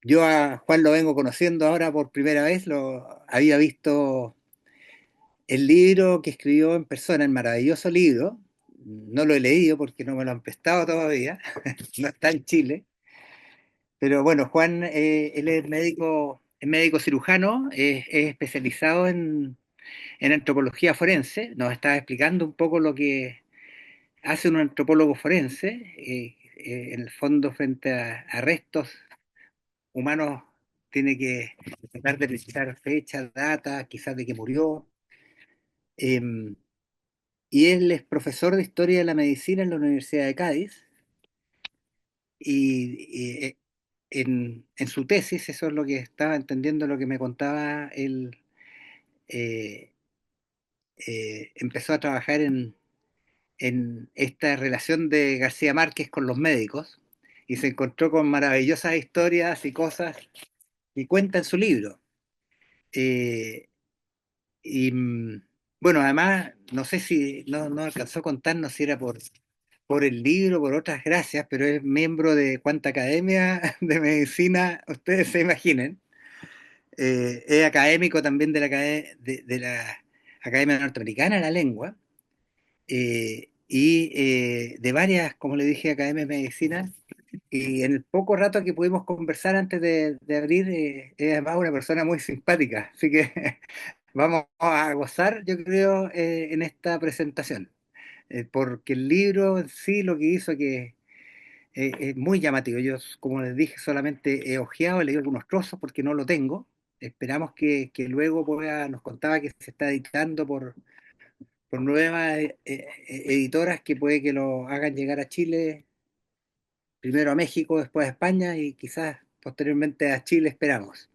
Yo a Juan lo vengo conociendo ahora por primera vez, lo había visto el libro que escribió en persona, el maravilloso libro. No lo he leído porque no me lo han prestado todavía, no está en Chile. Pero bueno, Juan, él es médico cirujano, es especializado en antropología forense. Nos estaba explicando un poco lo que hace un antropólogo forense, en el fondo frente a restos humanos tiene que tratar de precisar fechas, datas, quizás de que murió. Eh, y él es profesor de Historia de la Medicina en la Universidad de Cádiz. Y en su tesis, eso es lo que estaba entendiendo, lo que me contaba, él eh, empezó a trabajar en esta relación de García Márquez con los médicos y se encontró con maravillosas historias y cosas y cuenta en su libro. Eh, Y bueno, además, no sé si no alcanzó a contarnos si era por el libro, por otras gracias, pero es miembro de cuánta academia de medicina, ustedes se imaginen. Es académico también de la Academia Norteamericana de la Lengua, y de varias, como le dije, academias de medicina. Y en el poco rato que pudimos conversar antes de abrir, es además una persona muy simpática, así que vamos a gozar, yo creo, en esta presentación, porque el libro en sí lo que hizo que es muy llamativo. Yo, como les dije, solamente he ojeado, he leído algunos trozos porque no lo tengo. Esperamos que luego nos contaba que se está editando por nuevas editoras que puede que lo hagan llegar a Chile, primero a México, después a España y quizás posteriormente a Chile, esperamos.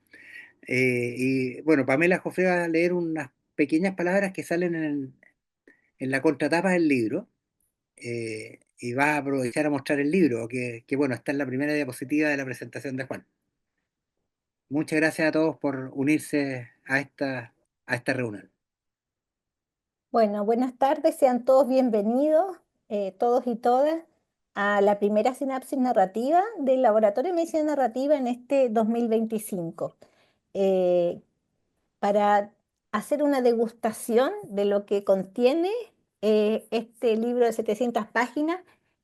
Y bueno, Pamela Jofre va a leer unas pequeñas palabras que salen en la contratapa del libro, y va a aprovechar a mostrar el libro, que bueno, está en la primera diapositiva de la presentación de Juan. Muchas gracias a todos por unirse a esta reunión. Bueno, buenas tardes, sean todos bienvenidos, todos y todas, a la primera sinapsis narrativa del Laboratorio de Medicina Narrativa en este 2025. Eh, para hacer una degustación de lo que contiene este libro de 700 páginas,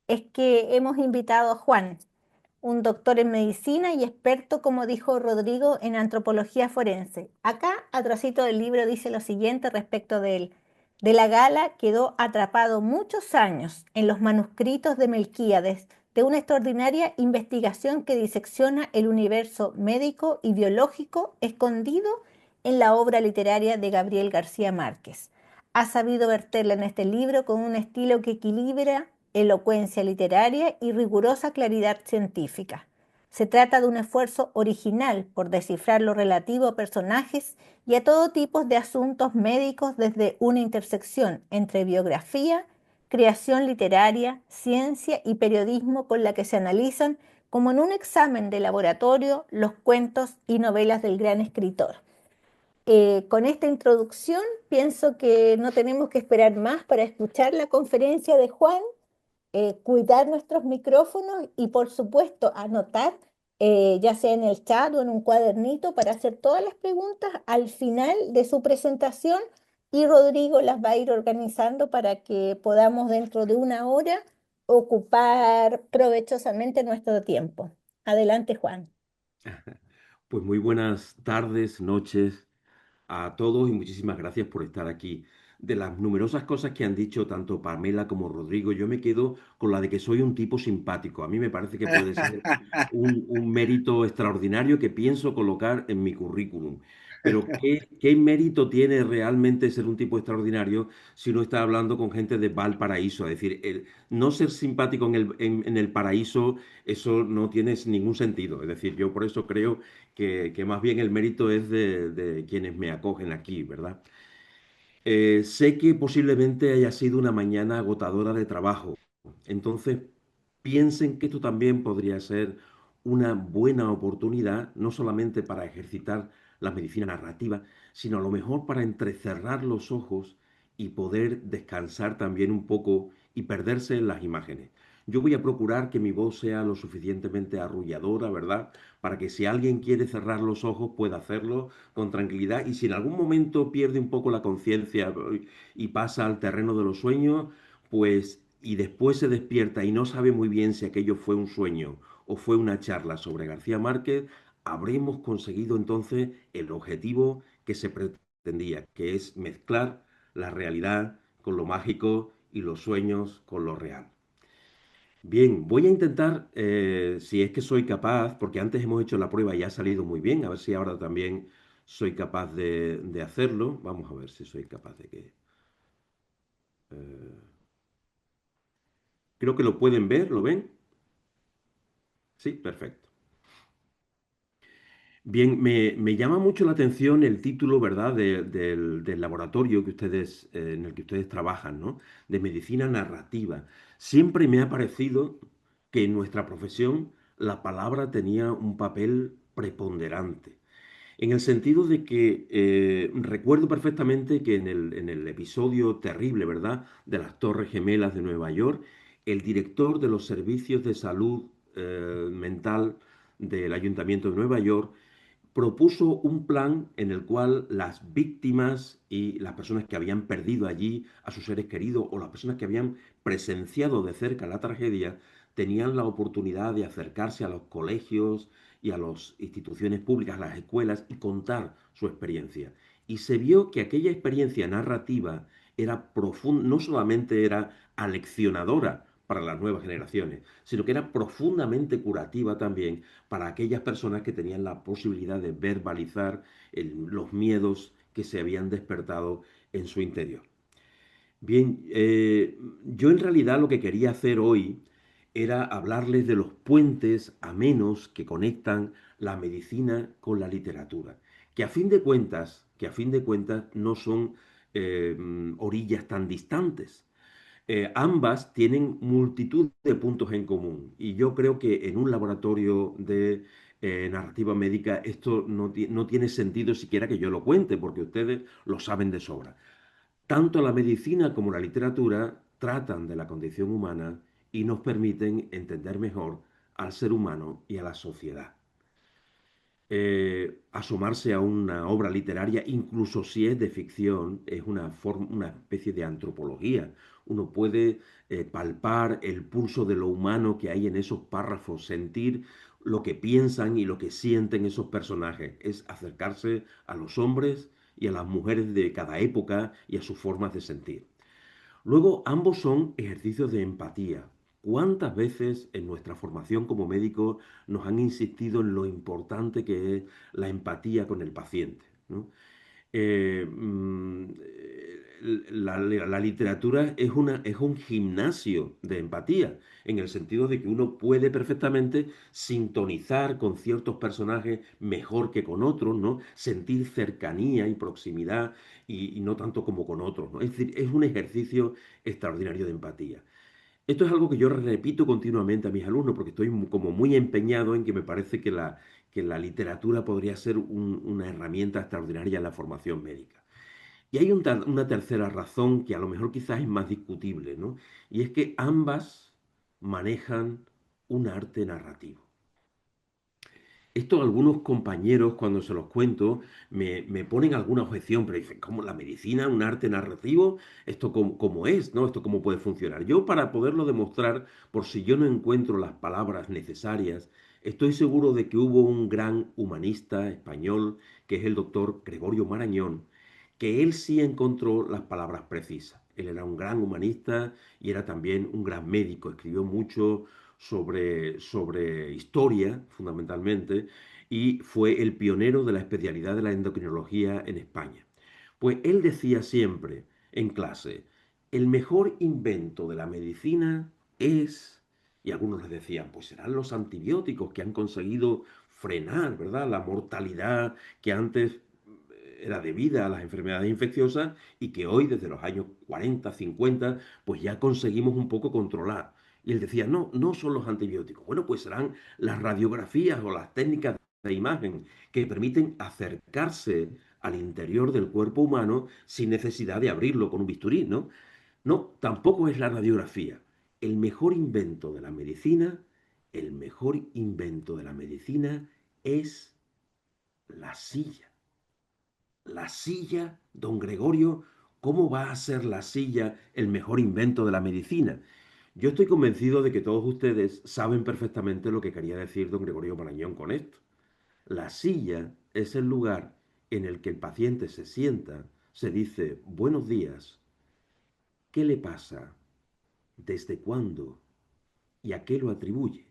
es que hemos invitado a Juan, un doctor en medicina y experto, como dijo Rodrigo, en antropología forense. Acá, atrásito del libro, dice lo siguiente respecto de él. De la Gala quedó atrapado muchos años en los manuscritos de Melquíades, de una extraordinaria investigación que disecciona el universo médico y biológico escondido en la obra literaria de Gabriel García Márquez. Ha sabido verterla en este libro con un estilo que equilibra elocuencia literaria y rigurosa claridad científica. Se trata de un esfuerzo original por descifrar lo relativo a personajes y a todo tipo de asuntos médicos desde una intersección entre biografía, creación literaria, ciencia y periodismo con la que se analizan, como en un examen de laboratorio, los cuentos y novelas del gran escritor. Con esta introducción pienso que no tenemos que esperar más para escuchar la conferencia de Juan, cuidar nuestros micrófonos y por supuesto anotar, ya sea en el chat o en un cuadernito, para hacer todas las preguntas al final de su presentación, y Rodrigo las va a ir organizando para que podamos dentro de una hora ocupar provechosamente nuestro tiempo. Adelante, Juan. Pues muy buenas tardes, noches a todos y muchísimas gracias por estar aquí. De las numerosas cosas que han dicho tanto Pamela como Rodrigo, yo me quedo con la de que soy un tipo simpático. A mí me parece que puede ser un mérito extraordinario que pienso colocar en mi currículum. Pero ¿qué mérito tiene realmente ser un tipo extraordinario si uno está hablando con gente de Valparaíso? Es decir, no ser simpático en el paraíso, eso no tiene ningún sentido. Es decir, yo por eso creo que más bien el mérito es de quienes me acogen aquí, ¿verdad? Sé que posiblemente haya sido una mañana agotadora de trabajo, entonces piensen que esto también podría ser una buena oportunidad, no solamente para ejercitar la medicina narrativa, sino a lo mejor para entrecerrar los ojos y poder descansar también un poco y perderse en las imágenes. yo voy a procurar que mi voz sea lo suficientemente arrulladora, ¿verdad? Para que si alguien quiere cerrar los ojos pueda hacerlo con tranquilidad y si en algún momento pierde un poco la conciencia y pasa al terreno de los sueños, pues y después se despierta y no sabe muy bien si aquello fue un sueño o fue una charla sobre García Márquez, habremos conseguido entonces el objetivo que se pretendía, que es mezclar la realidad con lo mágico y los sueños con lo real. Bien, voy a intentar, si es que soy capaz, porque antes hemos hecho la prueba y ha salido muy bien, a ver si ahora también soy capaz de hacerlo. Vamos a ver si soy capaz de que... eh, creo que lo pueden ver, ¿lo ven? Sí, perfecto. Bien, me llama mucho la atención el título, ¿verdad?, del laboratorio que ustedes, en el que ustedes trabajan, ¿no? De medicina narrativa. Siempre me ha parecido que en nuestra profesión la palabra tenía un papel preponderante. En el sentido de que recuerdo perfectamente que en el episodio terrible, ¿verdad?, de las Torres Gemelas de Nueva York, el director de los servicios de salud mental del Ayuntamiento de Nueva York propuso un plan en el cual las víctimas y las personas que habían perdido allí a sus seres queridos o las personas que habían presenciado de cerca la tragedia tenían la oportunidad de acercarse a los colegios y a las instituciones públicas, a las escuelas y contar su experiencia. Y se vio que aquella experiencia narrativa era profunda, no solamente era aleccionadora para las nuevas generaciones, sino que era profundamente curativa también para aquellas personas que tenían la posibilidad de verbalizar los miedos que se habían despertado en su interior. Bien, yo en realidad lo que quería hacer hoy era hablarles de los puentes amenos que conectan la medicina con la literatura, que a fin de cuentas no son orillas tan distantes. Ambas tienen multitud de puntos en común y yo creo que en un laboratorio de narrativa médica esto no tiene sentido siquiera que yo lo cuente porque ustedes lo saben de sobra. Tanto la medicina como la literatura tratan de la condición humana y nos permiten entender mejor al ser humano y a la sociedad. Asomarse a una obra literaria, incluso si es de ficción, es una especie de antropología. Uno puede palpar el pulso de lo humano que hay en esos párrafos, sentir lo que piensan y lo que sienten esos personajes. Es acercarse a los hombres y a las mujeres de cada época y a sus formas de sentir. Luego, ambos son ejercicios de empatía. ¿Cuántas veces en nuestra formación como médicos nos han insistido en lo importante que es la empatía con el paciente? ¿No? Eh, mm, la literatura es un gimnasio de empatía, en el sentido de que uno puede perfectamente sintonizar con ciertos personajes mejor que con otros, ¿no? Sentir cercanía y proximidad y no tanto como con otros, ¿no? Es decir, es un ejercicio extraordinario de empatía. Esto es algo que yo repito continuamente a mis alumnos porque estoy como muy empeñado en que me parece que la literatura podría ser una herramienta extraordinaria en la formación médica. Y hay una tercera razón que a lo mejor quizás es más discutible, ¿no? Y es que ambas manejan un arte narrativo. Esto algunos compañeros, cuando se los cuento, me ponen alguna objeción, pero dicen, ¿cómo la medicina, un arte narrativo? ¿Esto cómo es, no? ¿Esto cómo puede funcionar? Yo, para poderlo demostrar, por si yo no encuentro las palabras necesarias, estoy seguro de que hubo un gran humanista español, que es el doctor Gregorio Marañón, que él sí encontró las palabras precisas. Él era un gran humanista y era también un gran médico, escribió mucho sobre historia, fundamentalmente, y fue el pionero de la especialidad de la endocrinología en España. Pues él decía siempre en clase, el mejor invento de la medicina es, y algunos les decían, pues serán los antibióticos que han conseguido frenar, ¿verdad?, la mortalidad que antes era debida a las enfermedades infecciosas y que hoy, desde los años 40, 50, pues ya conseguimos un poco controlar. Y él decía, no, no son los antibióticos. Bueno, pues serán las radiografías o las técnicas de imagen que permiten acercarse al interior del cuerpo humano sin necesidad de abrirlo con un bisturí, ¿no? No, tampoco es la radiografía. El mejor invento de la medicina, el mejor invento de la medicina es la silla. La silla, don Gregorio, ¿cómo va a ser la silla el mejor invento de la medicina? Yo estoy convencido de que todos ustedes saben perfectamente lo que quería decir don Gregorio Marañón con esto. La silla es el lugar en el que el paciente se sienta, se dice buenos días, ¿qué le pasa? ¿Desde cuándo? ¿Y a qué lo atribuye?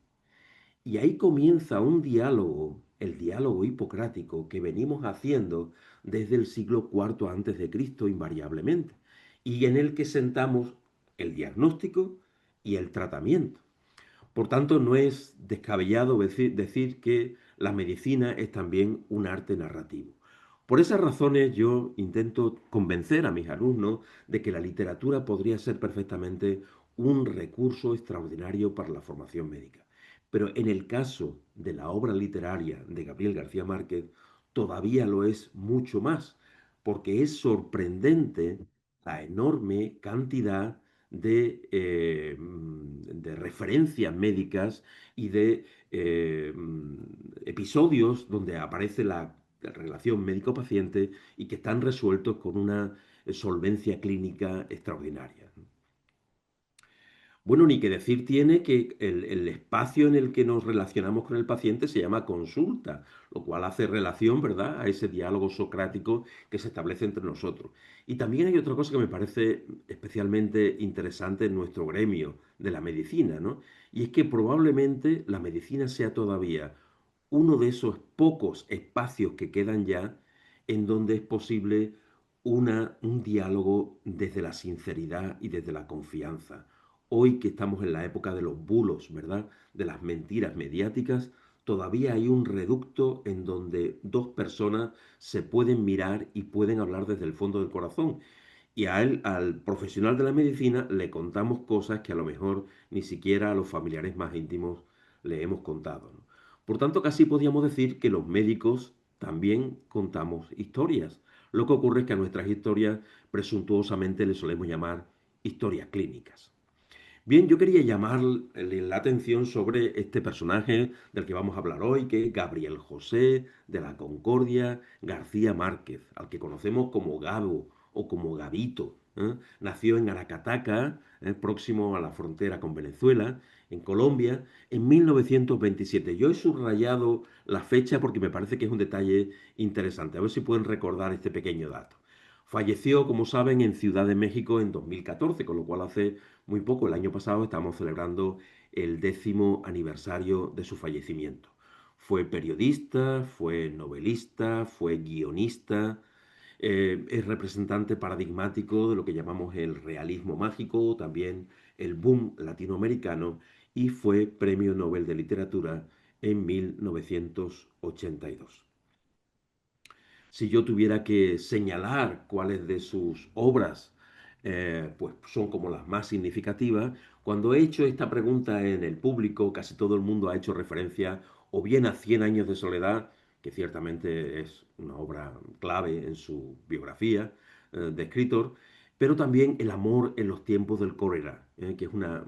Y ahí comienza un diálogo, el diálogo hipocrático que venimos haciendo desde el siglo IV antes de Cristo invariablemente, y en el que sentamos el diagnóstico y el tratamiento. Por tanto, no es descabellado decir que la medicina es también un arte narrativo. Por esas razones yo intento convencer a mis alumnos de que la literatura podría ser perfectamente un recurso extraordinario para la formación médica. Pero en el caso de la obra literaria de Gabriel García Márquez, todavía lo es mucho más, porque es sorprendente la enorme cantidad de referencias médicas y de episodios donde aparece la relación médico-paciente y que están resueltos con una solvencia clínica extraordinaria. Bueno, ni que decir tiene que el espacio en el que nos relacionamos con el paciente se llama consulta, lo cual hace relación, ¿verdad?, a ese diálogo socrático que se establece entre nosotros. Y también hay otra cosa que me parece especialmente interesante en nuestro gremio de la medicina, ¿no? Y es que probablemente la medicina sea todavía uno de esos pocos espacios que quedan ya en donde es posible un diálogo desde la sinceridad y desde la confianza. Hoy que estamos en la época de los bulos, ¿verdad? De las mentiras mediáticas, todavía hay un reducto en donde dos personas se pueden mirar y pueden hablar desde el fondo del corazón. Y a él, al profesional de la medicina, le contamos cosas que a lo mejor ni siquiera a los familiares más íntimos le hemos contado, ¿no? Por tanto, casi podríamos decir que los médicos también contamos historias. Lo que ocurre es que a nuestras historias presuntuosamente le solemos llamar historias clínicas. Bien, yo quería llamarle la atención sobre este personaje del que vamos a hablar hoy, que es Gabriel José de la Concordia García Márquez, al que conocemos como Gabo o como Gabito, ¿eh? Nació en Aracataca, próximo a la frontera con Venezuela, en Colombia, en 1927. Yo he subrayado la fecha porque me parece que es un detalle interesante. A ver si pueden recordar este pequeño dato. Falleció, como saben, en Ciudad de México en 2014, con lo cual hace muy poco, el año pasado, estamos celebrando el 10º aniversario de su fallecimiento. Fue periodista, fue novelista, fue guionista, es representante paradigmático de lo que llamamos el realismo mágico, también el boom latinoamericano, y fue Premio Nobel de Literatura en 1982. Si yo tuviera que señalar cuáles de sus obras pues son como las más significativas, cuando he hecho esta pregunta en el público, casi todo el mundo ha hecho referencia o bien a Cien años de soledad, que ciertamente es una obra clave en su biografía de escritor, pero también El amor en los tiempos del cólera, que es una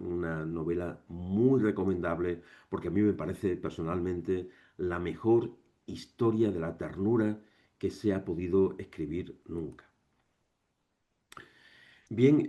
novela muy recomendable porque a mí me parece personalmente la mejor historia de la ternura que se ha podido escribir nunca. Bien,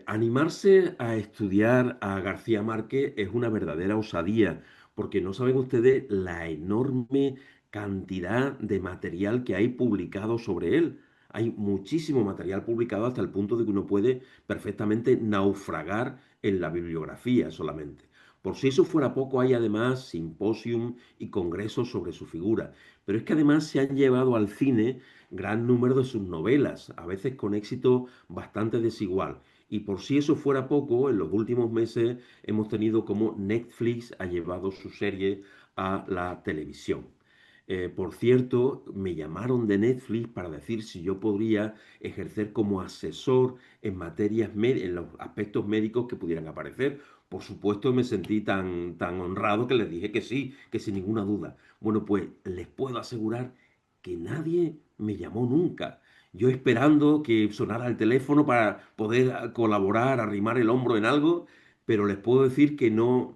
animarse a estudiar a García Márquez es una verdadera osadía, porque no saben ustedes la enorme cantidad de material que hay publicado sobre él. Hay muchísimo material publicado hasta el punto de que uno puede perfectamente naufragar en la bibliografía solamente. Por si eso fuera poco, hay además simposium y congresos sobre su figura. Pero es que además se han llevado al cine gran número de sus novelas, a veces con éxito bastante desigual. Y por si eso fuera poco, en los últimos meses hemos tenido como Netflix ha llevado su serie a la televisión. Por cierto, me llamaron de Netflix para decir si yo podría ejercer como asesor en en los aspectos médicos que pudieran aparecer. Por supuesto, me sentí tan honrado que les dije que sí, que sin ninguna duda. Bueno, pues les puedo asegurar que nadie me llamó nunca. Yo esperando que sonara el teléfono para poder colaborar, arrimar el hombro en algo, pero les puedo decir que no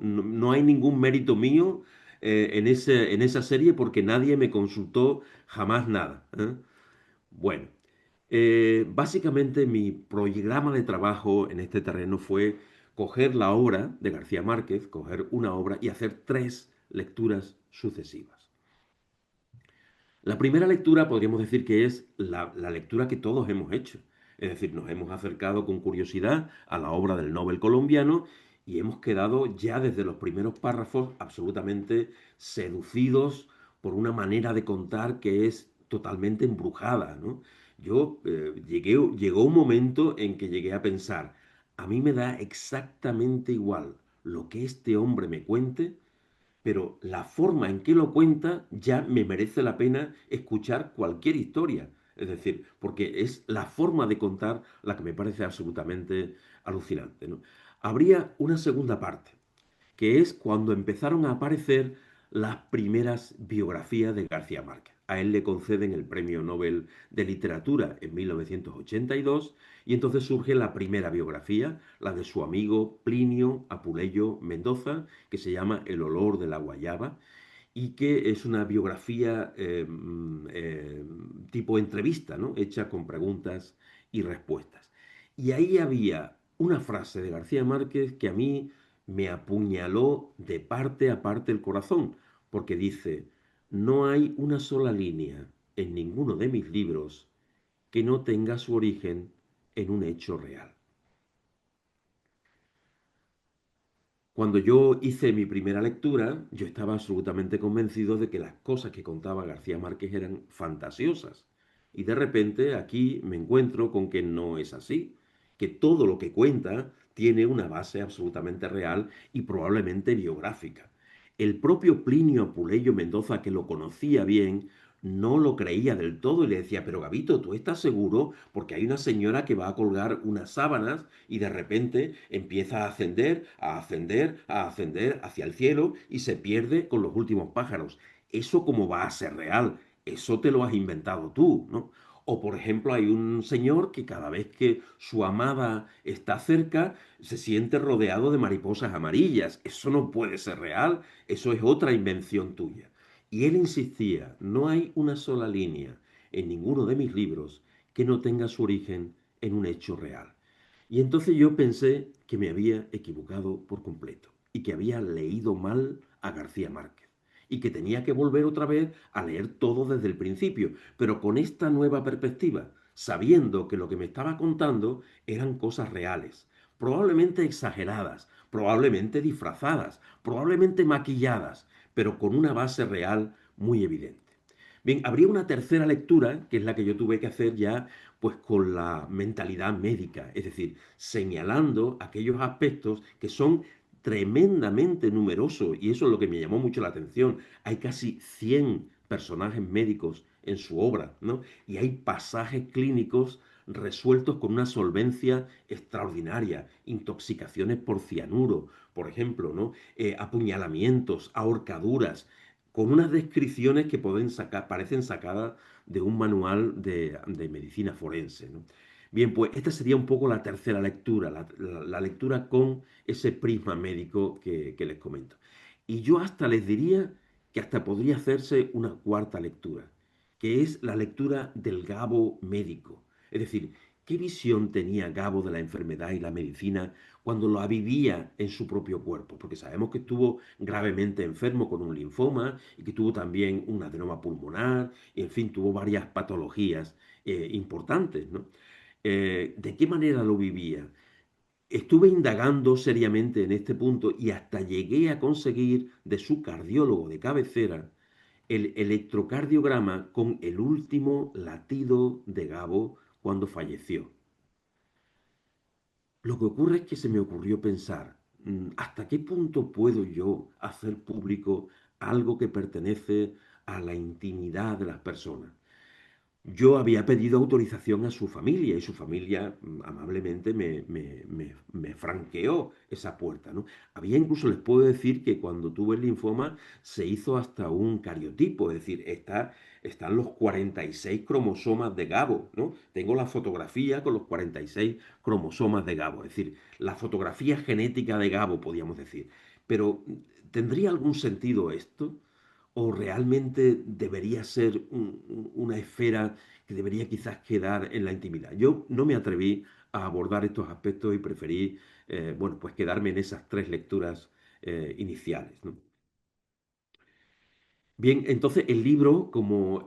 hay ningún mérito mío en esa serie porque nadie me consultó jamás nada. ¿Eh? Bueno, básicamente mi programa de trabajo en este terreno fue coger la obra de García Márquez, coger una obra y hacer tres lecturas sucesivas. La primera lectura podríamos decir que es la lectura que todos hemos hecho. Es decir, nos hemos acercado con curiosidad a la obra del Nobel colombiano y hemos quedado ya desde los primeros párrafos absolutamente seducidos por una manera de contar que es totalmente embrujada, ¿no? Llegó un momento en que llegué a pensar, a mí me da exactamente igual lo que este hombre me cuente, pero la forma en que lo cuenta ya me merece la pena escuchar cualquier historia. Es decir, porque es la forma de contar la que me parece absolutamente alucinante, ¿no? Habría una segunda parte, que es cuando empezaron a aparecer las primeras biografías de García Márquez. A él le conceden el Premio Nobel de Literatura en 1982 y entonces surge la primera biografía, la de su amigo Plinio Apuleyo Mendoza, que se llama El olor de la guayaba y que es una biografía tipo entrevista, ¿no? Hecha con preguntas y respuestas. Y ahí había una frase de García Márquez que a mí me apuñaló de parte a parte el corazón, porque dice, no hay una sola línea en ninguno de mis libros que no tenga su origen en un hecho real. Cuando yo hice mi primera lectura, yo estaba absolutamente convencido de que las cosas que contaba García Márquez eran fantasiosas. Y de repente aquí me encuentro con que no es así, que todo lo que cuenta tiene una base absolutamente real y probablemente biográfica. El propio Plinio Apuleyo Mendoza, que lo conocía bien, no lo creía del todo y le decía, pero Gabito, ¿tú estás seguro? Porque hay una señora que va a colgar unas sábanas y de repente empieza a ascender, a ascender, a ascender hacia el cielo y se pierde con los últimos pájaros. ¿Eso cómo va a ser real? Eso te lo has inventado tú, ¿no? O por ejemplo hay un señor que cada vez que su amada está cerca se siente rodeado de mariposas amarillas. Eso no puede ser real, eso es otra invención tuya. Y él insistía, no hay una sola línea en ninguno de mis libros que no tenga su origen en un hecho real. Y entonces yo pensé que me había equivocado por completo y que había leído mal a García Márquez y que tenía que volver otra vez a leer todo desde el principio, pero con esta nueva perspectiva, sabiendo que lo que me estaba contando eran cosas reales, probablemente exageradas, probablemente disfrazadas, probablemente maquilladas, pero con una base real muy evidente. Bien, habría una tercera lectura, que es la que yo tuve que hacer ya, pues con la mentalidad médica, es decir, señalando aquellos aspectos que son tremendamente numerosos, y eso es lo que me llamó mucho la atención. Hay casi 100 personajes médicos en su obra, ¿no? Y hay pasajes clínicos resueltos con una solvencia extraordinaria, intoxicaciones por cianuro, por ejemplo, ¿no? Apuñalamientos, ahorcaduras, con unas descripciones que parecen sacadas de un manual de medicina forense, ¿no? Bien, pues esta sería un poco la tercera lectura, la lectura con ese prisma médico que les comento. Y yo hasta les diría que hasta podría hacerse una cuarta lectura, que es la lectura del Gabo médico. Es decir, ¿qué visión tenía Gabo de la enfermedad y la medicina cuando lo vivía en su propio cuerpo? Porque sabemos que estuvo gravemente enfermo con un linfoma y que tuvo también un adenoma pulmonar, y en fin, tuvo varias patologías importantes, ¿no? ¿De qué manera lo vivía? Estuve indagando seriamente en este punto y hasta llegué a conseguir de su cardiólogo de cabecera el electrocardiograma con el último latido de Gabo cuando falleció. Lo que ocurre es que se me ocurrió pensar, ¿hasta qué punto puedo yo hacer público algo que pertenece a la intimidad de las personas? yo había pedido autorización a su familia y su familia amablemente me franqueó esa puerta, ¿no? Había incluso, les puedo decir que cuando tuve el linfoma se hizo hasta un cariotipo, es decir, están los 46 cromosomas de Gabo, ¿no? Tengo la fotografía con los 46 cromosomas de Gabo, es decir, la fotografía genética de Gabo, podríamos decir. Pero, ¿tendría algún sentido esto? ¿O realmente debería ser una esfera que debería quizás quedar en la intimidad? Yo no me atreví a abordar estos aspectos y preferí, bueno, pues quedarme en esas tres lecturas iniciales, ¿no? Bien, entonces el libro, como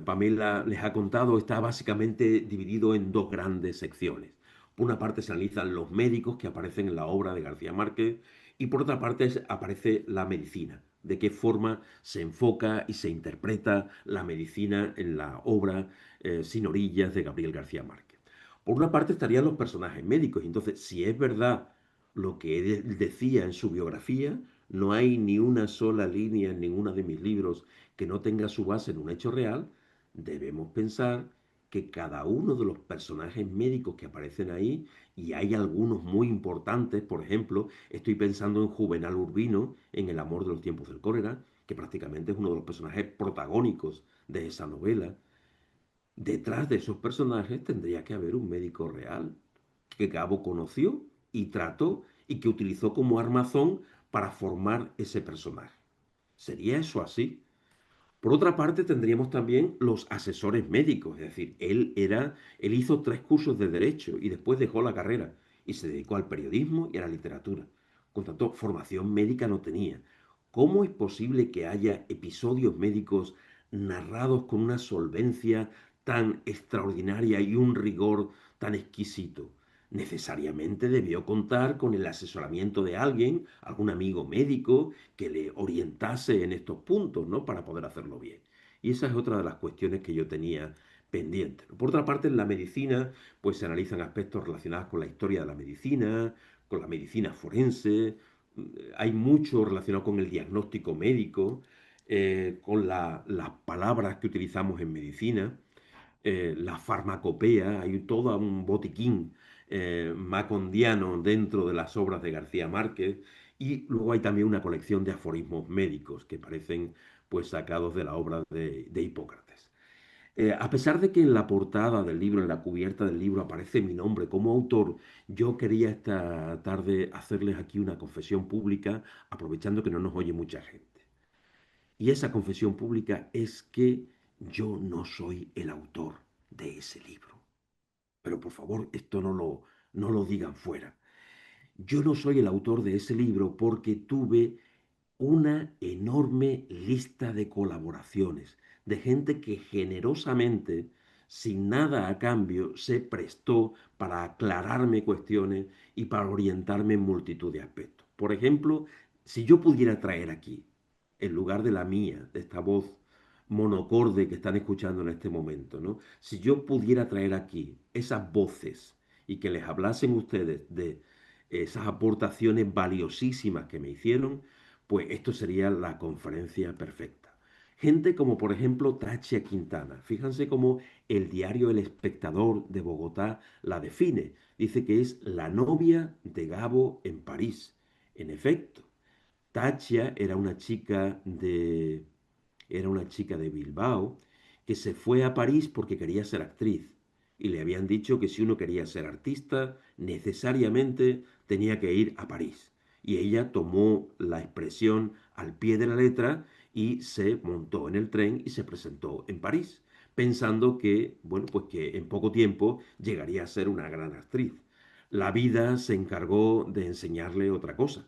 Pamela les ha contado, está básicamente dividido en dos grandes secciones. Por una parte se analizan los médicos que aparecen en la obra de García Márquez y por otra parte aparece la medicina, de qué forma se enfoca y se interpreta la medicina en la obra Sin orillas de Gabriel García Márquez. Por una parte estarían los personajes médicos, y entonces si es verdad lo que él decía en su biografía, no hay ni una sola línea en ninguno de mis libros que no tenga su base en un hecho real, debemos pensar que cada uno de los personajes médicos que aparecen ahí, y hay algunos muy importantes, por ejemplo, estoy pensando en Juvenal Urbino, en El amor de los tiempos del cólera, que prácticamente es uno de los personajes protagónicos de esa novela. Detrás de esos personajes tendría que haber un médico real que Gabo conoció y trató y que utilizó como armazón para formar ese personaje. ¿Sería eso así? Por otra parte, tendríamos también los asesores médicos, es decir, él hizo 3 cursos de derecho y después dejó la carrera y se dedicó al periodismo y a la literatura. Con tanto, formación médica no tenía. ¿Cómo es posible que haya episodios médicos narrados con una solvencia tan extraordinaria y un rigor tan exquisito? Necesariamente debió contar con el asesoramiento de alguien, algún amigo médico, que le orientase en estos puntos, ¿no? Para poder hacerlo bien. Y esa es otra de las cuestiones que yo tenía pendiente. Por otra parte, en la medicina, pues se analizan aspectos relacionados con la historia de la medicina, con la medicina forense, hay mucho relacionado con el diagnóstico médico, con las palabras que utilizamos en medicina, la farmacopea, hay todo un botiquín macondiano dentro de las obras de García Márquez y luego hay también una colección de aforismos médicos que parecen pues sacados de la obra de Hipócrates. A pesar de que en la portada del libro, en la cubierta del libro aparece mi nombre como autor, yo quería esta tarde hacerles aquí una confesión pública, aprovechando que no nos oye mucha gente. Y esa confesión pública es que yo no soy el autor de ese libro. Pero por favor, esto no lo digan fuera. Yo no soy el autor de ese libro porque tuve una enorme lista de colaboraciones, de gente que generosamente, sin nada a cambio, se prestó para aclararme cuestiones y para orientarme en multitud de aspectos. Por ejemplo, si yo pudiera traer aquí, en lugar de la mía, de esta voz monocorde que están escuchando en este momento, ¿no? Si yo pudiera traer aquí esas voces y que les hablasen ustedes de esas aportaciones valiosísimas que me hicieron, pues esto sería la conferencia perfecta. Gente como por ejemplo Tachia Quintana. Fíjense cómo el diario El Espectador de Bogotá la define. Dice que es la novia de Gabo en París. En efecto, Tachia era una chica de Bilbao que se fue a París porque quería ser actriz. Y le habían dicho que si uno quería ser artista, necesariamente tenía que ir a París. Y ella tomó la expresión al pie de la letra y se montó en el tren y se presentó en París, pensando que, bueno, pues que en poco tiempo llegaría a ser una gran actriz. La vida se encargó de enseñarle otra cosa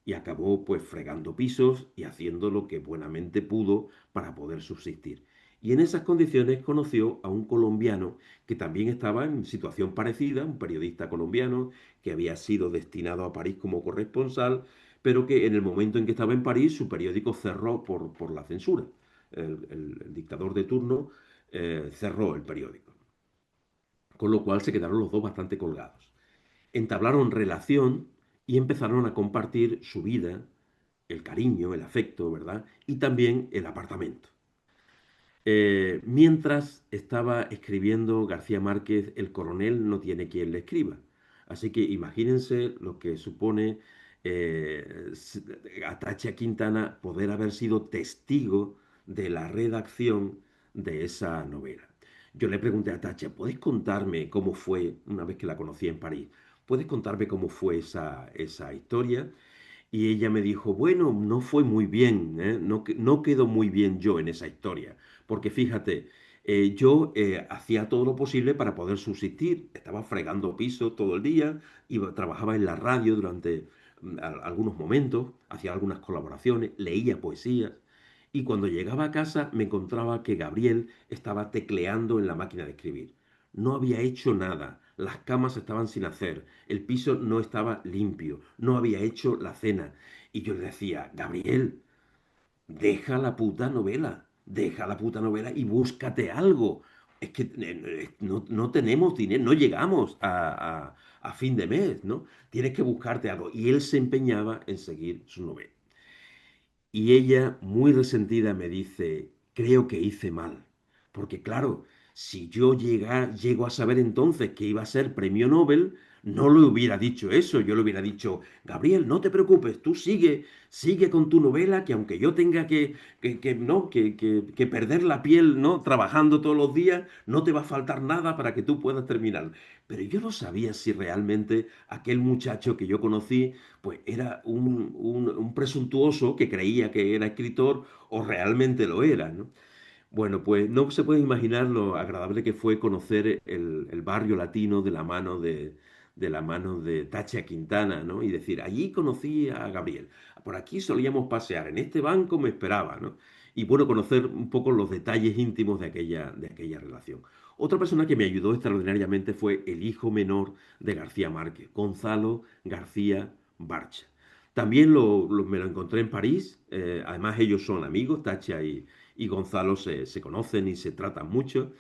y acabó pues fregando pisos y haciendo lo que buenamente pudo para poder subsistir. Y en esas condiciones conoció a un colombiano que también estaba en situación parecida, un periodista colombiano que había sido destinado a París como corresponsal, pero que en el momento en que estaba en París su periódico cerró por la censura. El dictador de turno cerró el periódico, con lo cual se quedaron los dos bastante colgados. Entablaron relación y empezaron a compartir su vida, el cariño, el afecto, ¿verdad? Y también el apartamento. Mientras estaba escribiendo García Márquez, El coronel no tiene quien le escriba. Así que imagínense lo que supone a Tacha Quintana poder haber sido testigo de la redacción de esa novela. Yo le pregunté a Tacha, ¿puedes contarme cómo fue, una vez que la conocí en París, ¿puedes contarme cómo fue esa historia? Y ella me dijo, bueno, no fue muy bien, ¿eh? No, no quedó muy bien yo en esa historia, porque fíjate, yo hacía todo lo posible para poder subsistir, estaba fregando piso todo el día, trabajaba en la radio durante algunos momentos, hacía algunas colaboraciones, leía poesías, y cuando llegaba a casa me encontraba que Gabriel estaba tecleando en la máquina de escribir. No había hecho nada, las camas estaban sin hacer, el piso no estaba limpio, no había hecho la cena. Y yo le decía, Gabriel, deja la puta novela y búscate algo. Es que no, no tenemos dinero, no llegamos a fin de mes, ¿no? Tienes que buscarte algo. Y él se empeñaba en seguir su novela. Y ella, muy resentida, me dice, creo que hice mal. Porque claro, si yo llego a saber entonces que iba a ser premio Nobel, no le hubiera dicho eso. Yo le hubiera dicho, Gabriel, no te preocupes, tú sigue con tu novela, que aunque yo tenga no, que perder la piel, ¿no? Trabajando todos los días, no te va a faltar nada para que tú puedas terminar. Pero yo no sabía si realmente aquel muchacho que yo conocí pues era un presuntuoso que creía que era escritor o realmente lo era, ¿no? Bueno, pues no se puede imaginar lo agradable que fue conocer el barrio latino de la mano de Tacha Quintana, ¿no? Y decir, allí conocí a Gabriel, por aquí solíamos pasear, en este banco me esperaba, ¿no? Y bueno, conocer un poco los detalles íntimos de aquella relación. Otra persona que me ayudó extraordinariamente fue el hijo menor de García Márquez, Gonzalo García Barcha. También me lo encontré en París, además ellos son amigos, Tacha y Gonzalo se conocen y se tratan mucho.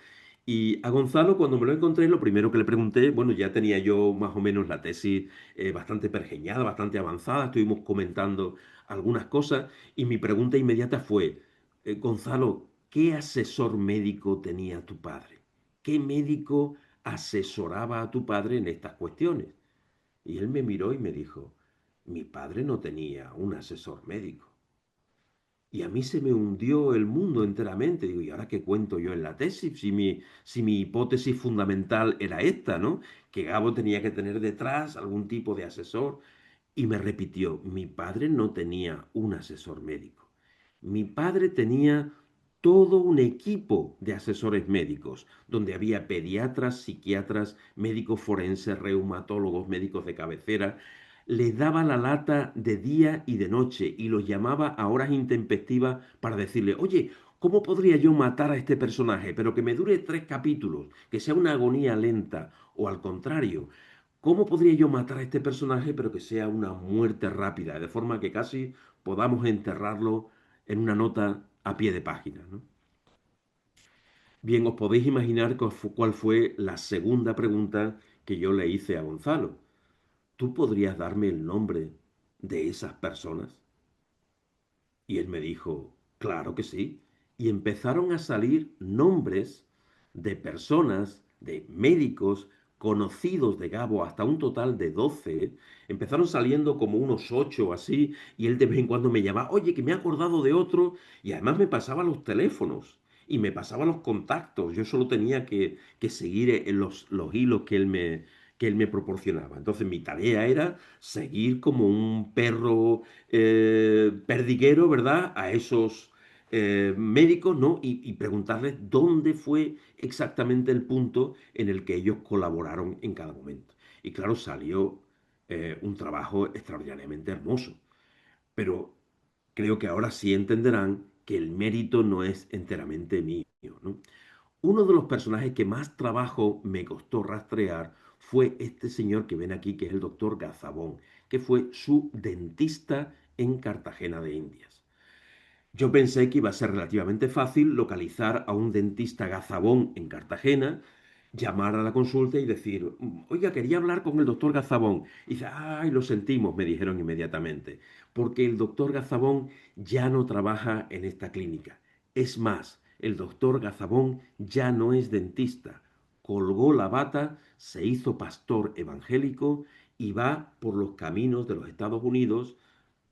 Y a Gonzalo, cuando me lo encontré, lo primero que le pregunté, bueno, ya tenía yo más o menos la tesis bastante pergeñada, bastante avanzada, estuvimos comentando algunas cosas, y mi pregunta inmediata fue, Gonzalo, ¿qué asesor médico tenía tu padre? ¿Qué médico asesoraba a tu padre en estas cuestiones? Y él me miró y me dijo, mi padre no tenía un asesor médico. Y a mí se me hundió el mundo enteramente. Digo, ¿y ahora qué cuento yo en la tesis? Si mi hipótesis fundamental era esta, ¿no? Que Gabo tenía que tener detrás algún tipo de asesor. Y me repitió, mi padre no tenía un asesor médico. Mi padre tenía todo un equipo de asesores médicos, donde había pediatras, psiquiatras, médicos forenses, reumatólogos, médicos de cabecera. Les daba la lata de día y de noche y los llamaba a horas intempestivas para decirle, oye, ¿cómo podría yo matar a este personaje, pero que me dure 3 capítulos, que sea una agonía lenta? O al contrario, ¿cómo podría yo matar a este personaje, pero que sea una muerte rápida, de forma que casi podamos enterrarlo en una nota a pie de página, ¿no? Bien, os podéis imaginar cuál fue la segunda pregunta que yo le hice a Gonzalo. ¿Tú podrías darme el nombre de esas personas? Y él me dijo, claro que sí. Y empezaron a salir nombres de personas, de médicos conocidos de Gabo, hasta un total de 12. Empezaron saliendo como unos 8 así, y él de vez en cuando me llamaba, oye, que me he acordado de otro, y además me pasaba los teléfonos y me pasaba los contactos. Yo solo tenía que seguir en los hilos que él me proporcionaba. Entonces mi tarea era seguir como un perro perdiguero, ¿verdad? A esos médicos, ¿no? Y preguntarles dónde fue exactamente el punto en el que ellos colaboraron en cada momento. Y claro, salió un trabajo extraordinariamente hermoso. Pero creo que ahora sí entenderán que el mérito no es enteramente mío, ¿no? Uno de los personajes que más trabajo me costó rastrear fue este señor que ven aquí, que es el doctor Gazabón, que fue su dentista en Cartagena de Indias. Yo pensé que iba a ser relativamente fácil localizar a un dentista Gazabón en Cartagena, llamar a la consulta y decir, oiga, quería hablar con el doctor Gazabón. Y dice, ay, lo sentimos, me dijeron inmediatamente, porque el doctor Gazabón ya no trabaja en esta clínica. Es más, el doctor Gazabón ya no es dentista. Colgó la bata, se hizo pastor evangélico y va por los caminos de los Estados Unidos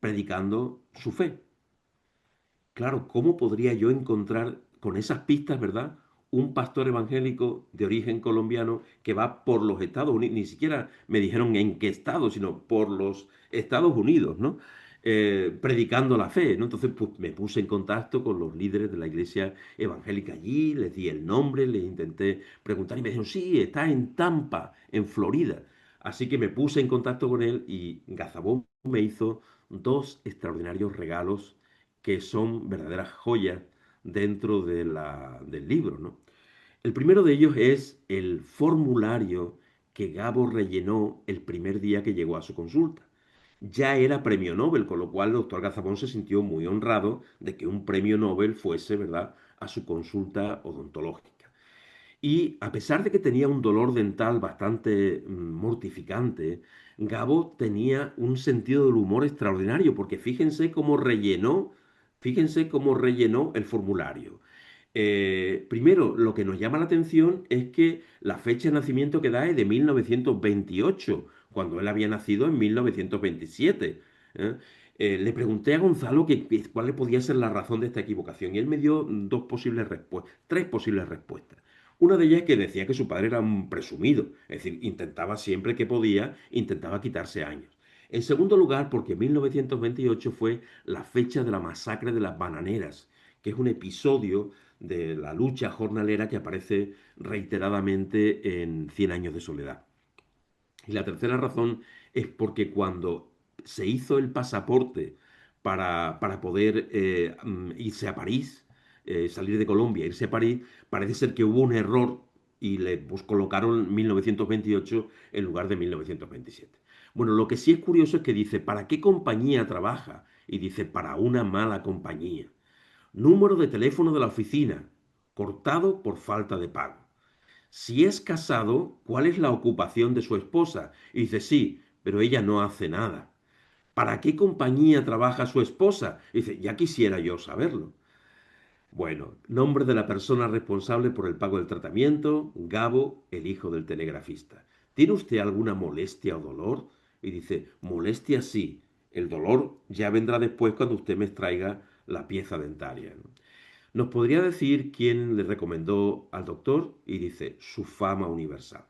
predicando su fe. Claro, ¿cómo podría yo encontrar con esas pistas, verdad? Un pastor evangélico de origen colombiano que va por los Estados Unidos, ni siquiera me dijeron en qué estado, sino por los Estados Unidos, ¿no? Predicando la fe, ¿no? Entonces, pues me puse en contacto con los líderes de la iglesia evangélica allí, les di el nombre, les intenté preguntar y me dijeron, sí, está en Tampa, en Florida. Así que me puse en contacto con él y Gazabón me hizo dos extraordinarios regalos que son verdaderas joyas dentro del libro, ¿no? El primero de ellos es el formulario que Gabo rellenó el primer día que llegó a su consulta. Ya era premio Nobel, con lo cual el doctor Gazabón se sintió muy honrado de que un premio Nobel fuese, ¿verdad?, a su consulta odontológica. Y a pesar de que tenía un dolor dental bastante mortificante, Gabo tenía un sentido del humor extraordinario, porque fíjense cómo rellenó el formulario. Primero, lo que nos llama la atención es que la fecha de nacimiento que da es de 1928, cuando él había nacido en 1927. ¿Eh? Le pregunté a Gonzalo cuál podía ser la razón de esta equivocación y él me dio tres posibles respuestas. Una de ellas es que decía que su padre era un presumido, es decir, intentaba siempre que podía, intentaba quitarse años. En segundo lugar, porque 1928 fue la fecha de la masacre de las bananeras, que es un episodio de la lucha jornalera que aparece reiteradamente en Cien años de soledad. Y la tercera razón es porque cuando se hizo el pasaporte para poder irse a París, salir de Colombia, irse a París, parece ser que hubo un error y le colocaron 1928 en lugar de 1927. Bueno, lo que sí es curioso es que dice, ¿para qué compañía trabaja? Y dice, para una mala compañía. Número de teléfono de la oficina, cortado por falta de pago. Si es casado, ¿cuál es la ocupación de su esposa? Y dice, sí, pero ella no hace nada. ¿Para qué compañía trabaja su esposa? Y dice, ya quisiera yo saberlo. Bueno, nombre de la persona responsable por el pago del tratamiento, Gabo, el hijo del telegrafista. ¿Tiene usted alguna molestia o dolor? Y dice, molestia sí, el dolor ya vendrá después cuando usted me traiga la pieza dentaria, ¿no? ¿Nos podría decir quién le recomendó al doctor? Y dice, su fama universal.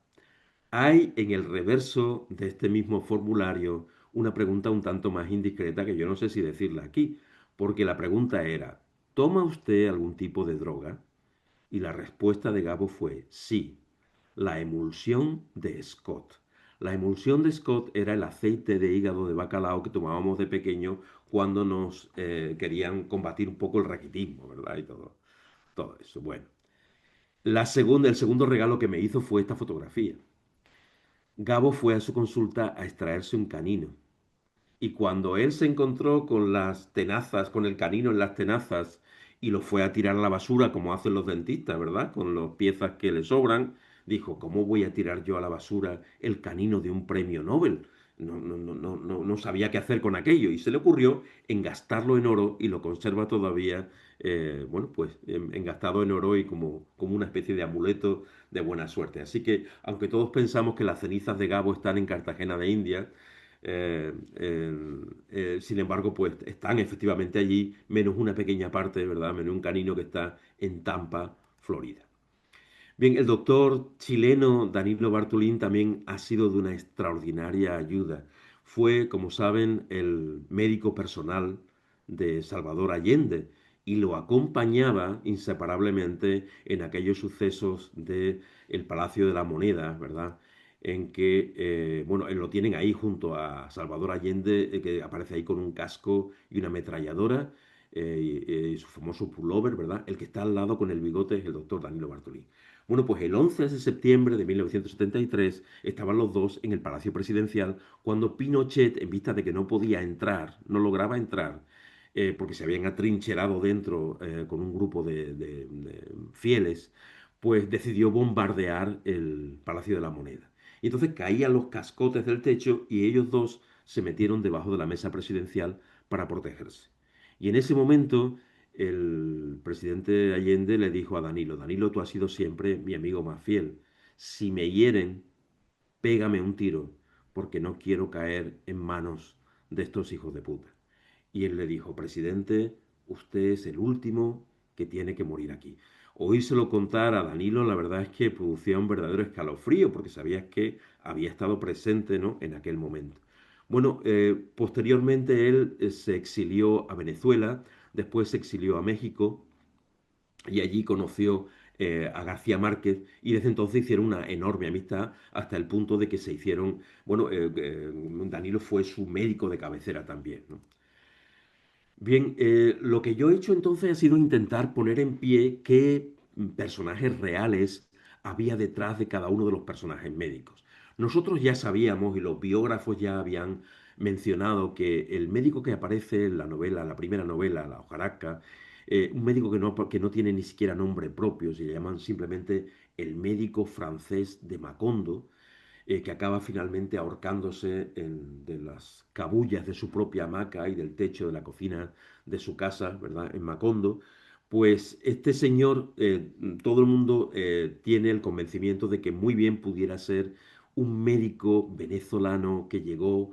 Hay en el reverso de este mismo formulario una pregunta un tanto más indiscreta que yo no sé si decirla aquí, porque la pregunta era, ¿toma usted algún tipo de droga? Y la respuesta de Gabo fue sí, la emulsión de Scott. La emulsión de Scott era el aceite de hígado de bacalao que tomábamos de pequeño cuando nos querían combatir un poco el raquitismo, ¿verdad? Y todo eso. Bueno, el segundo regalo que me hizo fue esta fotografía. Gabo fue a su consulta a extraerse un canino. Y cuando él se encontró con las tenazas, con el canino en las tenazas, y lo fue a tirar a la basura como hacen los dentistas, ¿verdad? Con las piezas que le sobran, dijo, ¿cómo voy a tirar yo a la basura el canino de un premio Nobel? No sabía qué hacer con aquello. Y se le ocurrió engastarlo en oro y lo conserva todavía, bueno, pues engastado en oro y como una especie de amuleto de buena suerte. Así que, aunque todos pensamos que las cenizas de Gabo están en Cartagena de India, sin embargo, pues están efectivamente allí, menos una pequeña parte, ¿verdad? Menos un canino que está en Tampa, Florida. Bien, el doctor chileno Danilo Bartolín también ha sido de una extraordinaria ayuda. Fue, como saben, el médico personal de Salvador Allende y lo acompañaba inseparablemente en aquellos sucesos de el Palacio de la Moneda, ¿verdad? En que, bueno, lo tienen ahí junto a Salvador Allende, que aparece ahí con un casco y una ametralladora, y su famoso pullover, ¿verdad? El que está al lado con el bigote es el doctor Danilo Bartolín. Bueno, pues el 11 de septiembre de 1973 estaban los dos en el Palacio Presidencial cuando Pinochet, en vista de que no podía entrar, no lograba entrar, porque se habían atrincherado dentro con un grupo de fieles, pues decidió bombardear el Palacio de la Moneda. Y entonces caían los cascotes del techo y ellos dos se metieron debajo de la mesa presidencial para protegerse. Y en ese momento el presidente Allende le dijo a Danilo, Danilo, tú has sido siempre mi amigo más fiel. Si me hieren, pégame un tiro, porque no quiero caer en manos de estos hijos de puta. Y él le dijo, presidente, usted es el último que tiene que morir aquí. Oírselo contar a Danilo, la verdad es que producía un verdadero escalofrío, porque sabías que había estado presente, ¿no?, en aquel momento. Bueno, posteriormente él se exilió a Venezuela, después se exilió a México y allí conoció a García Márquez y desde entonces hicieron una enorme amistad hasta el punto de que se hicieron, bueno, Danilo fue su médico de cabecera también, ¿no? Bien, lo que yo he hecho entonces ha sido intentar poner en pie qué personajes reales había detrás de cada uno de los personajes médicos. Nosotros ya sabíamos y los biógrafos ya habían mencionado que el médico que aparece en la novela, la primera novela, La hojarasca, un médico que no tiene ni siquiera nombre propio, se le llaman simplemente el médico francés de Macondo, que acaba finalmente ahorcándose de las cabullas de su propia hamaca y del techo de la cocina de su casa, ¿verdad?, en Macondo. Pues este señor, todo el mundo tiene el convencimiento de que muy bien pudiera ser un médico venezolano que llegó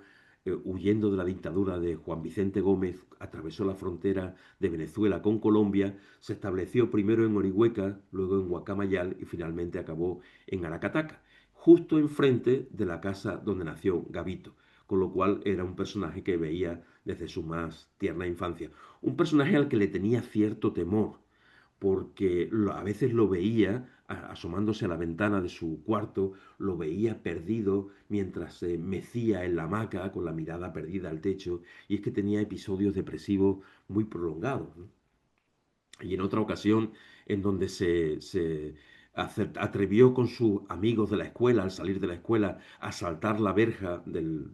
huyendo de la dictadura de Juan Vicente Gómez, atravesó la frontera de Venezuela con Colombia, se estableció primero en Orihueca, luego en Guacamayal y finalmente acabó en Aracataca, justo enfrente de la casa donde nació Gavito, con lo cual era un personaje que veía desde su más tierna infancia. Un personaje al que le tenía cierto temor, porque a veces lo veía asomándose a la ventana de su cuarto, lo veía perdido mientras se mecía en la hamaca con la mirada perdida al techo, y es que tenía episodios depresivos muy prolongados, ¿no? Y en otra ocasión en donde se atrevió con sus amigos de la escuela, al salir de la escuela, a saltar la verja del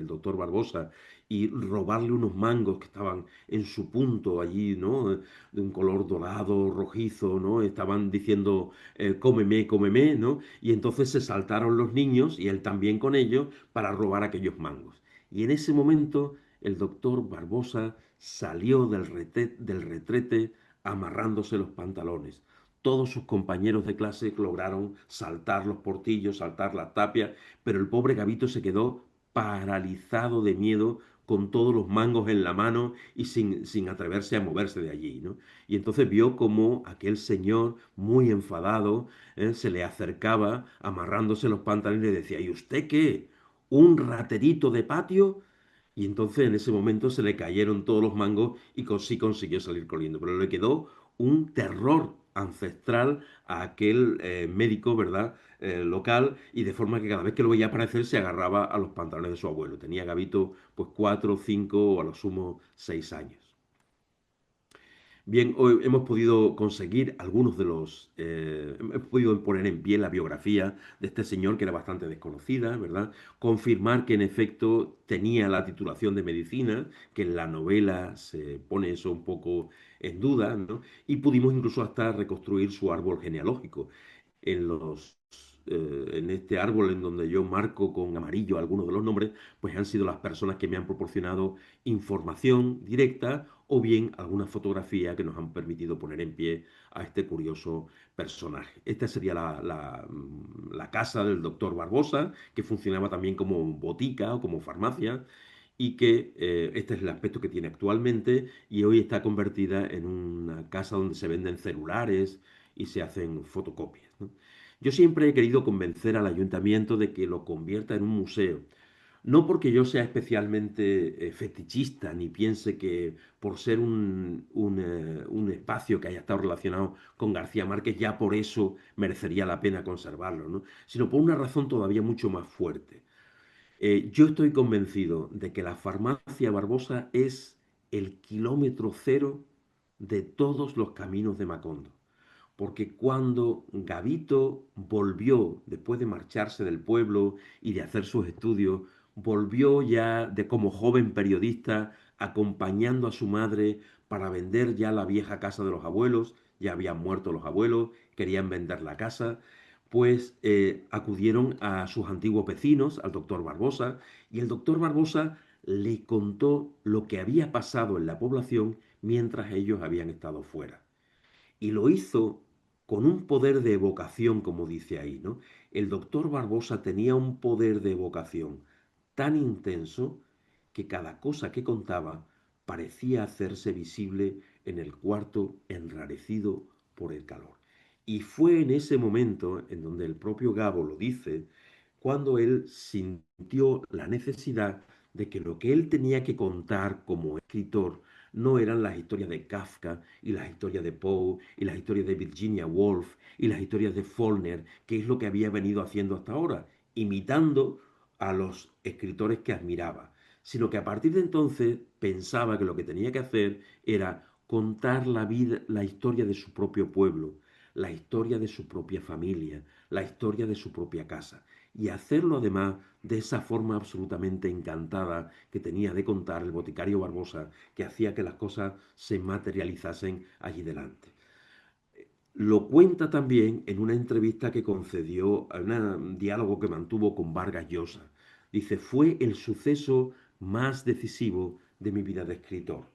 doctor Barbosa y robarle unos mangos que estaban en su punto allí, ¿no? De un color dorado, rojizo, ¿no? Estaban diciendo, cómeme, cómeme, ¿no? Y entonces se saltaron los niños y él también con ellos para robar aquellos mangos. Y en ese momento el doctor Barbosa salió del retrete amarrándose los pantalones. Todos sus compañeros de clase lograron saltar los portillos, saltar las tapias, pero el pobre Gavito se quedó paralizado de miedo con todos los mangos en la mano y sin atreverse a moverse de allí, ¿no? Y entonces vio como aquel señor, muy enfadado, se le acercaba amarrándose los pantalones y le decía, ¿y usted qué? ¿Un raterito de patio? Y entonces en ese momento se le cayeron todos los mangos y sí consiguió salir corriendo. Pero le quedó un terror ancestral a aquel médico, ¿verdad? Local, y de forma que cada vez que lo veía aparecer se agarraba a los pantalones de su abuelo. Tenía Gabito pues 4, 5 o a lo sumo 6 años. Bien, hoy hemos podido conseguir algunos de hemos podido poner en pie la biografía de este señor que era bastante desconocida, ¿verdad? Confirmar que en efecto tenía la titulación de medicina, que en la novela se pone eso un poco en duda, ¿no? Y pudimos incluso hasta reconstruir su árbol genealógico en este árbol en donde yo marco con amarillo algunos de los nombres, pues han sido las personas que me han proporcionado información directa o bien alguna fotografía que nos han permitido poner en pie a este curioso personaje. Esta sería la casa del doctor Barbosa, que funcionaba también como botica o como farmacia, y que este es el aspecto que tiene actualmente y hoy está convertida en una casa donde se venden celulares y se hacen fotocopias, ¿no? Yo siempre he querido convencer al ayuntamiento de que lo convierta en un museo. No porque yo sea especialmente fetichista, ni piense que por ser un espacio que haya estado relacionado con García Márquez, ya por eso merecería la pena conservarlo, ¿no? Sino por una razón todavía mucho más fuerte. Yo estoy convencido de que la farmacia Barbosa es el kilómetro cero de todos los caminos de Macondo, porque cuando Gavito volvió, después de marcharse del pueblo y de hacer sus estudios, volvió ya de como joven periodista acompañando a su madre para vender ya la vieja casa de los abuelos, ya habían muerto los abuelos, querían vender la casa, pues acudieron a sus antiguos vecinos, al doctor Barbosa, y el doctor Barbosa le contó lo que había pasado en la población mientras ellos habían estado fuera. Y lo hizo con un poder de evocación, como dice ahí, ¿no? El doctor Barbosa tenía un poder de evocación tan intenso que cada cosa que contaba parecía hacerse visible en el cuarto enrarecido por el calor. Y fue en ese momento en donde el propio Gabo lo dice, cuando él sintió la necesidad de que lo que él tenía que contar como escritor no eran las historias de Kafka y las historias de Poe y las historias de Virginia Woolf y las historias de Faulkner, que es lo que había venido haciendo hasta ahora, imitando a los escritores que admiraba, sino que a partir de entonces pensaba que lo que tenía que hacer era contar la vida, la historia de su propio pueblo, la historia de su propia familia, la historia de su propia casa, y hacerlo además de esa forma absolutamente encantada que tenía de contar el boticario Barbosa, que hacía que las cosas se materializasen allí delante. Lo cuenta también en una entrevista que concedió, en un diálogo que mantuvo con Vargas Llosa. Dice, fue el suceso más decisivo de mi vida de escritor.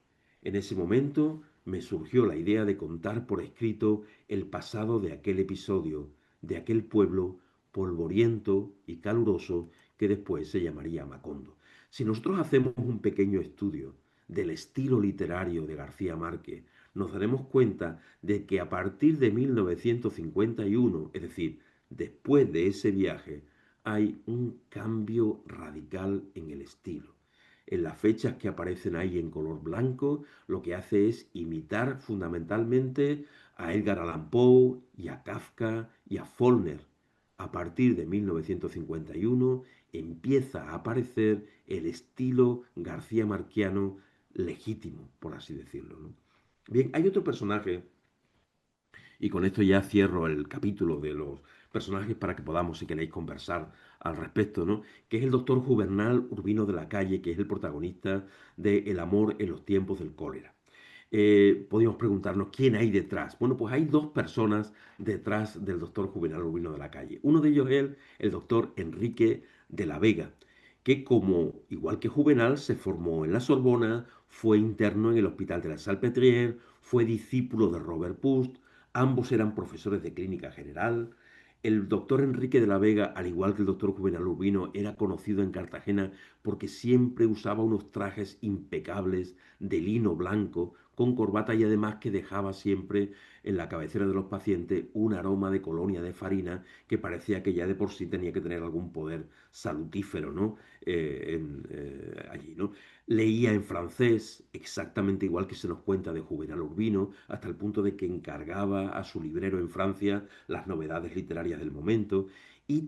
En ese momento me surgió la idea de contar por escrito el pasado de aquel episodio, de aquel pueblo polvoriento y caluroso que después se llamaría Macondo. Si nosotros hacemos un pequeño estudio del estilo literario de García Márquez, nos daremos cuenta de que a partir de 1951, es decir, después de ese viaje, hay un cambio radical en el estilo. En las fechas que aparecen ahí en color blanco, lo que hace es imitar fundamentalmente a Edgar Allan Poe y a Kafka y a Faulkner. A partir de 1951 empieza a aparecer el estilo García Marquiano legítimo, por así decirlo, ¿no? Bien, hay otro personaje, y con esto ya cierro el capítulo de los personajes para que podamos, si queréis, conversar al respecto, ¿no? Que es el doctor Juvernal Urbino de la Calle, que es el protagonista de El amor en los tiempos del cólera. Podríamos preguntarnos quién hay detrás. Bueno, pues hay dos personas detrás del doctor Juvenal Urbino de la Calle. Uno de ellos es el doctor Enrique de la Vega, que como, igual que Juvenal, se formó en la Sorbona, fue interno en el Hospital de la Salpêtrière, fue discípulo de Robert Pust, ambos eran profesores de clínica general. El doctor Enrique de la Vega, al igual que el doctor Juvenal Urbino, era conocido en Cartagena porque siempre usaba unos trajes impecables de lino blanco, con corbata y además que dejaba siempre en la cabecera de los pacientes un aroma de colonia de farina que parecía que ya de por sí tenía que tener algún poder salutífero, ¿no? Allí, ¿no? Leía en francés, exactamente igual que se nos cuenta de Juvenal Urbino, hasta el punto de que encargaba a su librero en Francia las novedades literarias del momento, y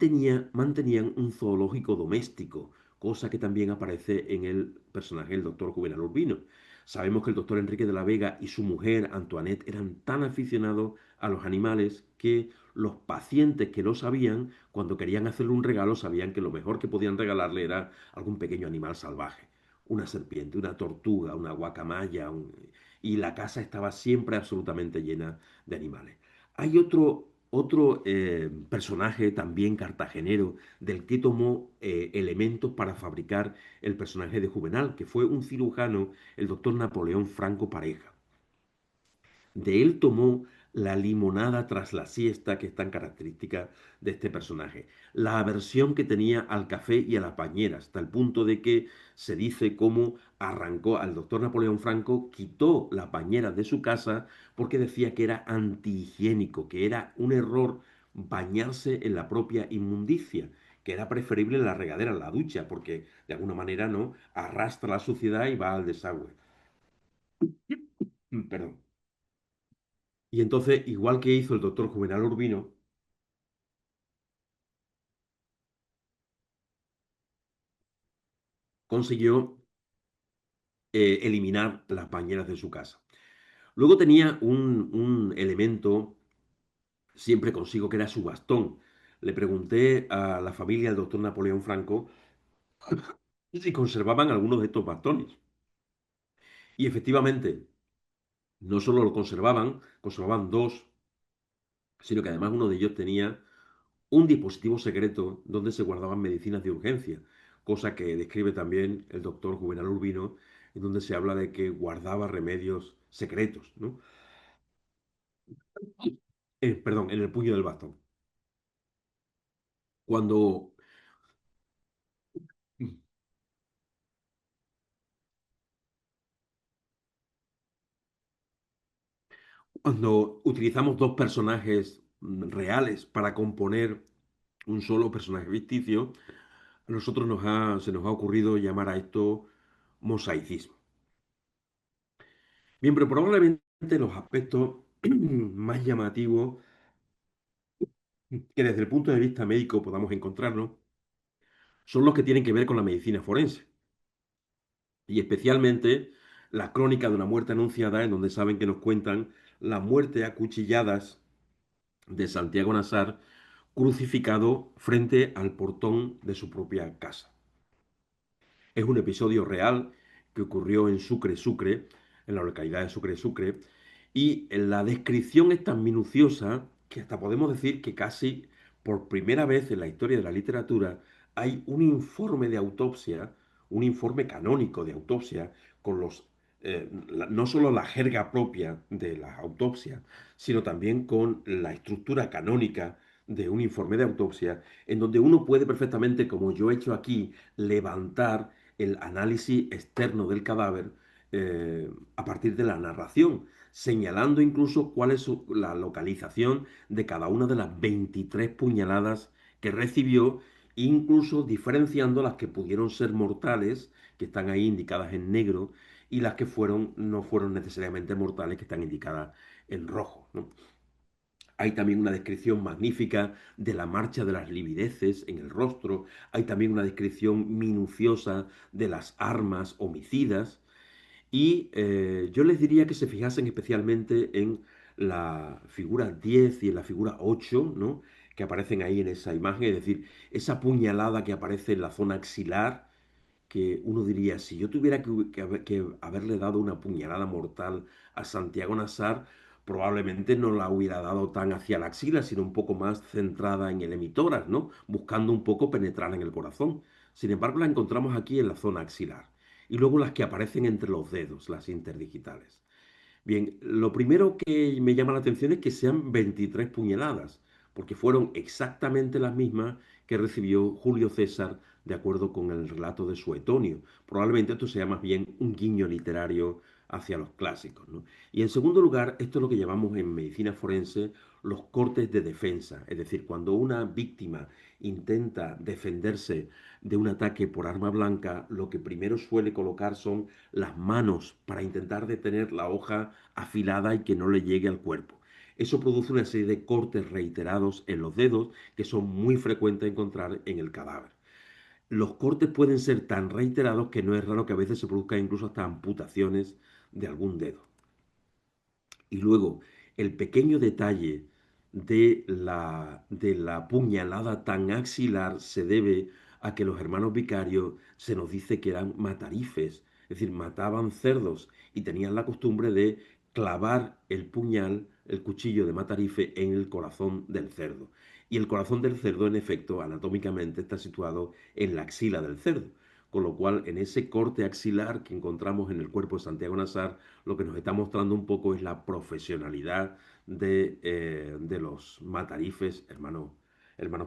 mantenían un zoológico doméstico, cosa que también aparece en el personaje del doctor Juvenal Urbino. Sabemos que el doctor Enrique de la Vega y su mujer Antoinette eran tan aficionados a los animales que los pacientes que lo sabían, cuando querían hacerle un regalo, sabían que lo mejor que podían regalarle era algún pequeño animal salvaje, una serpiente, una tortuga, una guacamaya, y la casa estaba siempre absolutamente llena de animales. Hay otro personaje también cartagenero del que tomó elementos para fabricar el personaje de Juvenal, que fue un cirujano, el doctor Napoleón Franco Pareja. De él tomó la limonada tras la siesta, que es tan característica de este personaje. La aversión que tenía al café y a la pañera, hasta el punto de que se dice cómo arrancó al doctor Napoleón Franco, quitó la pañera de su casa porque decía que era antihigiénico, que era un error bañarse en la propia inmundicia, que era preferible la regadera, la ducha, porque de alguna manera no arrastra la suciedad y va al desagüe. Perdón. Y entonces, igual que hizo el doctor Juvenal Urbino, consiguió eliminar las bañeras de su casa. Luego tenía un elemento siempre consigo que era su bastón. Le pregunté a la familia del doctor Napoleón Franco si conservaban algunos de estos bastones. Y efectivamente, no solo lo conservaban, conservaban dos, sino que además uno de ellos tenía un dispositivo secreto donde se guardaban medicinas de urgencia, cosa que describe también el doctor Juvenal Urbino, en donde se habla de que guardaba remedios secretos, ¿no? Perdón, en el puño del bastón. Cuando, cuando utilizamos dos personajes reales para componer un solo personaje ficticio, a nosotros se nos ha ocurrido llamar a esto mosaicismo. Bien, pero probablemente los aspectos más llamativos que desde el punto de vista médico podamos encontrarnos son los que tienen que ver con la medicina forense y especialmente la crónica de una muerte anunciada en donde saben que nos cuentan la muerte a cuchilladas de Santiago Nazar crucificado frente al portón de su propia casa. Es un episodio real que ocurrió en Sucre, Sucre, en la localidad de Sucre, Sucre, y la descripción es tan minuciosa que hasta podemos decir que casi por primera vez en la historia de la literatura hay un informe de autopsia, un informe canónico de autopsia, con no solo la jerga propia de la autopsia, sino también con la estructura canónica de un informe de autopsia, en donde uno puede perfectamente, como yo he hecho aquí, levantar el análisis externo del cadáver a partir de la narración, señalando incluso cuál es la localización de cada una de las 23 puñaladas que recibió, incluso diferenciando las que pudieron ser mortales, que están ahí indicadas en negro, y las que no fueron necesariamente mortales, que están indicadas en rojo, ¿no? Hay también una descripción magnífica de la marcha de las livideces en el rostro. Hay también una descripción minuciosa de las armas homicidas. Y yo les diría que se fijasen especialmente en la figura 10 y en la figura 8, ¿no? Que aparecen ahí en esa imagen. Es decir, esa puñalada que aparece en la zona axilar, que uno diría, si yo tuviera que haberle dado una puñalada mortal a Santiago Nazar, probablemente no la hubiera dado tan hacia la axila, sino un poco más centrada en el hemitórax, ¿no? Buscando un poco penetrar en el corazón. Sin embargo, la encontramos aquí en la zona axilar. Y luego las que aparecen entre los dedos, las interdigitales. Bien, lo primero que me llama la atención es que sean 23 puñaladas, porque fueron exactamente las mismas que recibió Julio César de acuerdo con el relato de Suetonio. Probablemente esto sea más bien un guiño literario hacia los clásicos, ¿no? Y en segundo lugar, esto es lo que llamamos en medicina forense los cortes de defensa, es decir, cuando una víctima intenta defenderse de un ataque por arma blanca, lo que primero suele colocar son las manos para intentar detener la hoja afilada y que no le llegue al cuerpo. Eso produce una serie de cortes reiterados en los dedos que son muy frecuentes encontrar en el cadáver. Los cortes pueden ser tan reiterados que no es raro que a veces se produzcan incluso hasta amputaciones de algún dedo. Y luego, el pequeño detalle de la puñalada tan axilar se debe a que los hermanos vicarios se nos dice que eran matarifes, es decir, mataban cerdos y tenían la costumbre de clavar el puñal, el cuchillo de matarife en el corazón del cerdo. Y el corazón del cerdo, en efecto, anatómicamente está situado en la axila del cerdo. Con lo cual, en ese corte axilar que encontramos en el cuerpo de Santiago Nazar, lo que nos está mostrando un poco es la profesionalidad de los matarifes, hermanos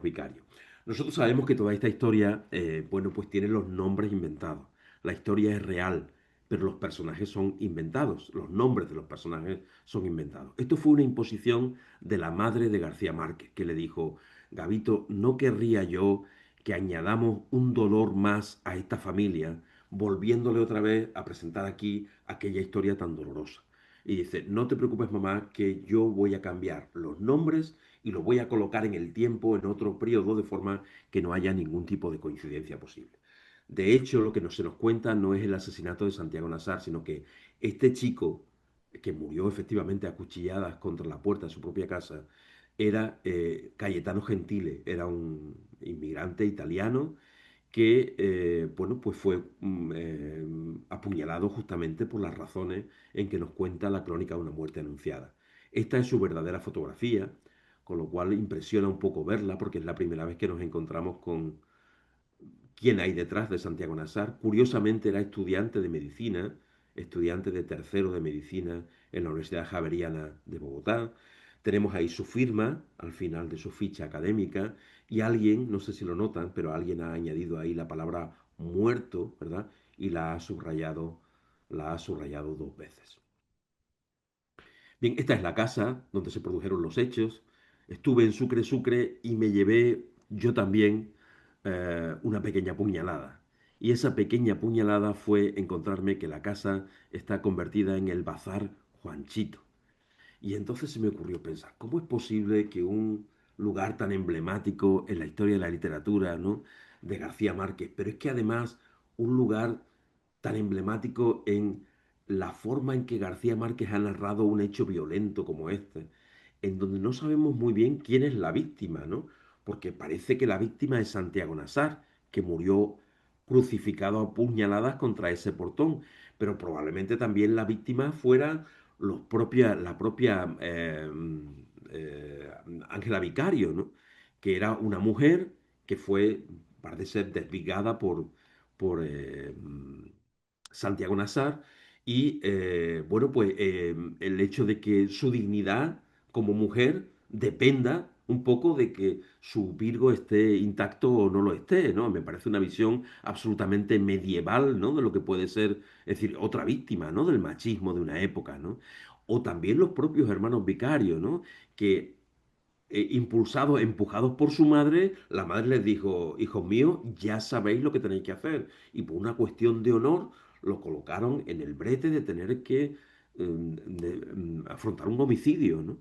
vicarios. Nosotros sabemos que toda esta historia, bueno, pues tiene los nombres inventados. La historia es real, pero los personajes son inventados. Los nombres de los personajes son inventados. Esto fue una imposición de la madre de García Márquez, que le dijo, Gavito, no querría yo que añadamos un dolor más a esta familia, volviéndole otra vez a presentar aquí aquella historia tan dolorosa. Y dice, no te preocupes mamá, que yo voy a cambiar los nombres y los voy a colocar en el tiempo, en otro periodo, de forma que no haya ningún tipo de coincidencia posible. De hecho, lo que se nos cuenta no es el asesinato de Santiago Nazar, sino que este chico, que murió efectivamente a cuchilladas contra la puerta de su propia casa, era Cayetano Gentile, era un inmigrante italiano que, bueno, pues fue apuñalado justamente por las razones en que nos cuenta la crónica de una muerte anunciada. Esta es su verdadera fotografía, con lo cual impresiona un poco verla, porque es la primera vez que nos encontramos con quién hay detrás de Santiago Nazar. Curiosamente era estudiante de medicina, estudiante de tercero de medicina en la Universidad Javeriana de Bogotá. Tenemos ahí su firma al final de su ficha académica y alguien, no sé si lo notan, pero alguien ha añadido ahí la palabra muerto, ¿verdad? Y la ha subrayado dos veces. Bien, esta es la casa donde se produjeron los hechos. Estuve en Sucre, Sucre y me llevé yo también una pequeña puñalada. Y esa pequeña puñalada fue encontrarme que la casa está convertida en el Bazar Juanchito. Y entonces se me ocurrió pensar, ¿cómo es posible que un lugar tan emblemático en la historia de la literatura, ¿no? De García Márquez, pero es que además un lugar tan emblemático en la forma en que García Márquez ha narrado un hecho violento como este, en donde no sabemos muy bien quién es la víctima, ¿no? Porque parece que la víctima es Santiago Nazar, que murió crucificado a puñaladas contra ese portón, pero probablemente también la víctima fuera la propia eh, Ángela Vicario, ¿no? Que era una mujer que fue, parece ser, desligada por Santiago Nazar y, bueno, pues el hecho de que su dignidad como mujer dependa un poco de que su Virgo esté intacto o no lo esté, ¿no? Me parece una visión absolutamente medieval, ¿no? De lo que puede ser, es decir, otra víctima, ¿no? Del machismo de una época, ¿no? O también los propios hermanos vicarios, ¿no? Que impulsados, empujados por su madre, la madre les dijo, hijos míos, ya sabéis lo que tenéis que hacer. Y por una cuestión de honor, lo colocaron en el brete de tener que afrontar un homicidio, ¿no?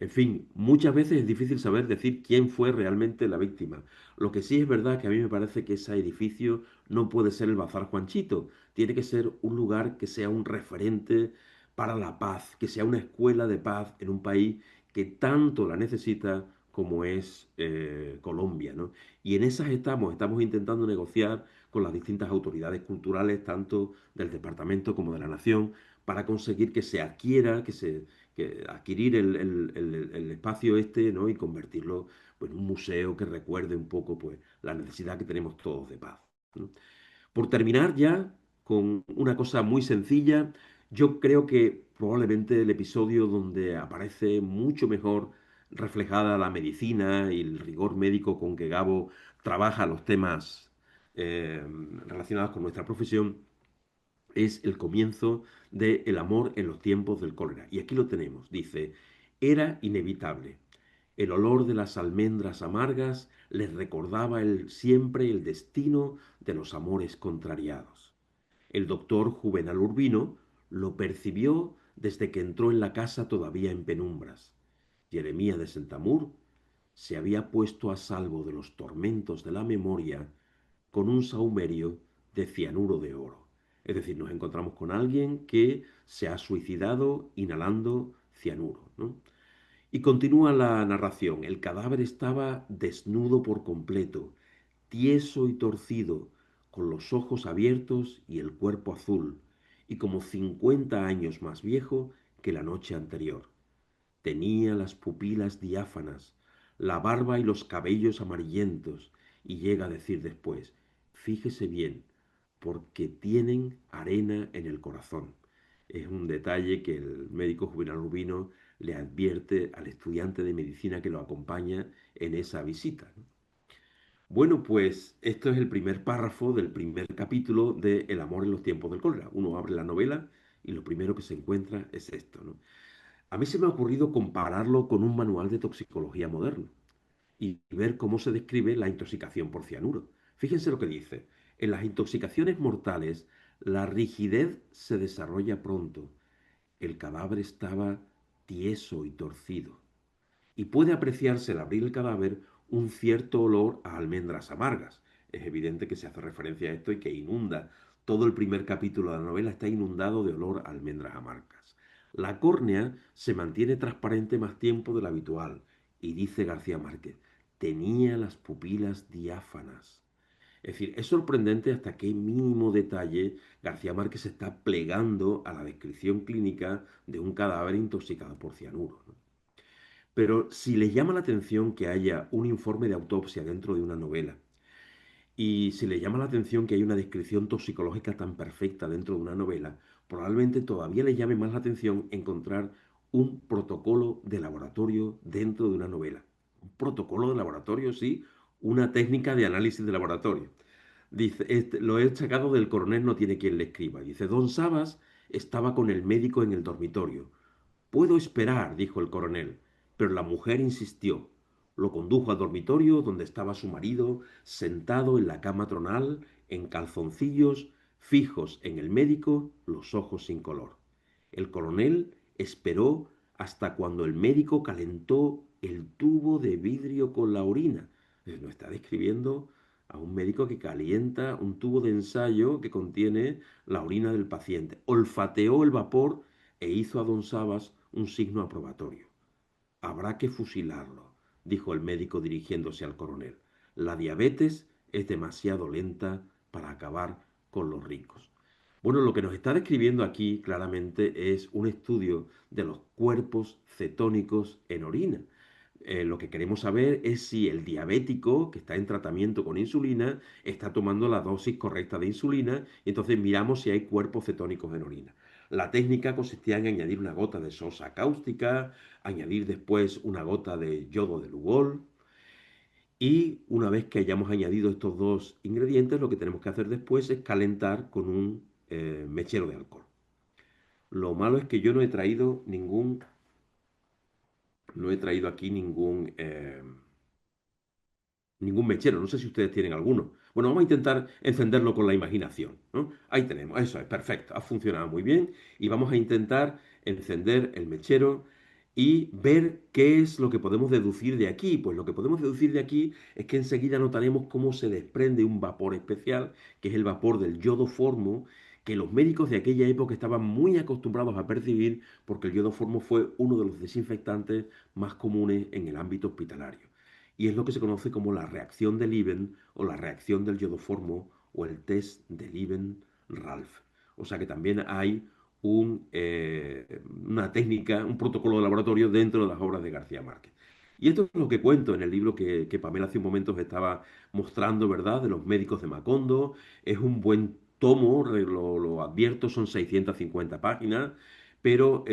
En fin, muchas veces es difícil saber decir quién fue realmente la víctima. Lo que sí es verdad que a mí me parece que ese edificio no puede ser el Bazar Juanchito. Tiene que ser un lugar que sea un referente para la paz, que sea una escuela de paz en un país que tanto la necesita como es Colombia, ¿no? Y en esas estamos intentando negociar con las distintas autoridades culturales, tanto del departamento como de la nación, para conseguir que se adquiera, que adquirir el espacio este, ¿no? Y convertirlo pues, en un museo que recuerde un poco pues, la necesidad que tenemos todos de paz, ¿no? Por terminar ya con una cosa muy sencilla, yo creo que probablemente el episodio donde aparece mucho mejor reflejada la medicina y el rigor médico con que Gabo trabaja los temas eh, relacionados con nuestra profesión es el comienzo de El amor en los tiempos del cólera. Y aquí lo tenemos. Dice, era inevitable. El olor de las almendras amargas les recordaba siempre el destino de los amores contrariados. El doctor Juvenal Urbino lo percibió desde que entró en la casa todavía en penumbras. Jeremía de Sentamur se había puesto a salvo de los tormentos de la memoria con un saumerio de cianuro de oro. Es decir, nos encontramos con alguien que se ha suicidado inhalando cianuro, ¿no? Y continúa la narración. El cadáver estaba desnudo por completo, tieso y torcido, con los ojos abiertos y el cuerpo azul, y como 50 años más viejo que la noche anterior. Tenía las pupilas diáfanas, la barba y los cabellos amarillentos, y llega a decir después, fíjese bien, porque tienen arena en el corazón. Es un detalle que el médico Juvenal Rubino le advierte al estudiante de medicina que lo acompaña en esa visita, ¿no? Bueno, pues esto es el primer párrafo del primer capítulo de El amor en los tiempos del cólera. Uno abre la novela y lo primero que se encuentra es esto, ¿no? A mí se me ha ocurrido compararlo con un manual de toxicología moderno y ver cómo se describe la intoxicación por cianuro. Fíjense lo que dice. En las intoxicaciones mortales, la rigidez se desarrolla pronto. El cadáver estaba tieso y torcido. Y puede apreciarse al abrir el cadáver un cierto olor a almendras amargas. Es evidente que se hace referencia a esto y que inunda. Todo el primer capítulo de la novela está inundado de olor a almendras amargas. La córnea se mantiene transparente más tiempo de lo habitual. Y dice García Márquez, tenía las pupilas diáfanas. Es decir, es sorprendente hasta qué mínimo detalle García Márquez se está plegando a la descripción clínica de un cadáver intoxicado por cianuro, ¿no? Pero si les llama la atención que haya un informe de autopsia dentro de una novela Y si le llama la atención que hay una descripción toxicológica tan perfecta dentro de una novela, probablemente todavía le llame más la atención encontrar un protocolo de laboratorio dentro de una novela. Un protocolo de laboratorio, sí, una técnica de análisis de laboratorio. Dice, lo he sacado del coronel, no tiene quien le escriba. Dice, don Sabas estaba con el médico en el dormitorio. Puedo esperar, dijo el coronel, pero la mujer insistió. Lo condujo al dormitorio donde estaba su marido, sentado en la cama tronal, en calzoncillos, fijos en el médico, los ojos sin color. El coronel esperó hasta cuando el médico calentó el tubo de vidrio con la orina. Nos está describiendo a un médico que calienta un tubo de ensayo que contiene la orina del paciente. Olfateó el vapor e hizo a don Sabas un signo aprobatorio. Habrá que fusilarlo, dijo el médico dirigiéndose al coronel. La diabetes es demasiado lenta para acabar con los ricos. Bueno, lo que nos está describiendo aquí claramente es un estudio de los cuerpos cetónicos en orina. Lo que queremos saber es si el diabético que está en tratamiento con insulina está tomando la dosis correcta de insulina y entonces miramos si hay cuerpos cetónicos en orina. La técnica consistía en añadir una gota de sosa cáustica, añadir después una gota de yodo de Lugol y una vez que hayamos añadido estos dos ingredientes, lo que tenemos que hacer después es calentar con un mechero de alcohol. Lo malo es que yo no he traído aquí ningún mechero. No sé si ustedes tienen alguno. Bueno, vamos a intentar encenderlo con la imaginación, ¿no? Ahí tenemos, eso es, perfecto, ha funcionado muy bien. Y vamos a intentar encender el mechero y ver qué es lo que podemos deducir de aquí. Pues lo que podemos deducir de aquí es que enseguida notaremos cómo se desprende un vapor especial, que es el vapor del yodo formo, que los médicos de aquella época estaban muy acostumbrados a percibir porque el yodo formo fue uno de los desinfectantes más comunes en el ámbito hospitalario y es lo que se conoce como la reacción de Lieben o la reacción del iodoformo o el test de Lieben-Ralph. O sea que también hay una técnica, un protocolo de laboratorio dentro de las obras de García Márquez. Y esto es lo que cuento en el libro que Pamela hace un momento os estaba mostrando, ¿verdad? De los médicos de Macondo. Es un buen tomo, lo advierto, son 650 páginas, pero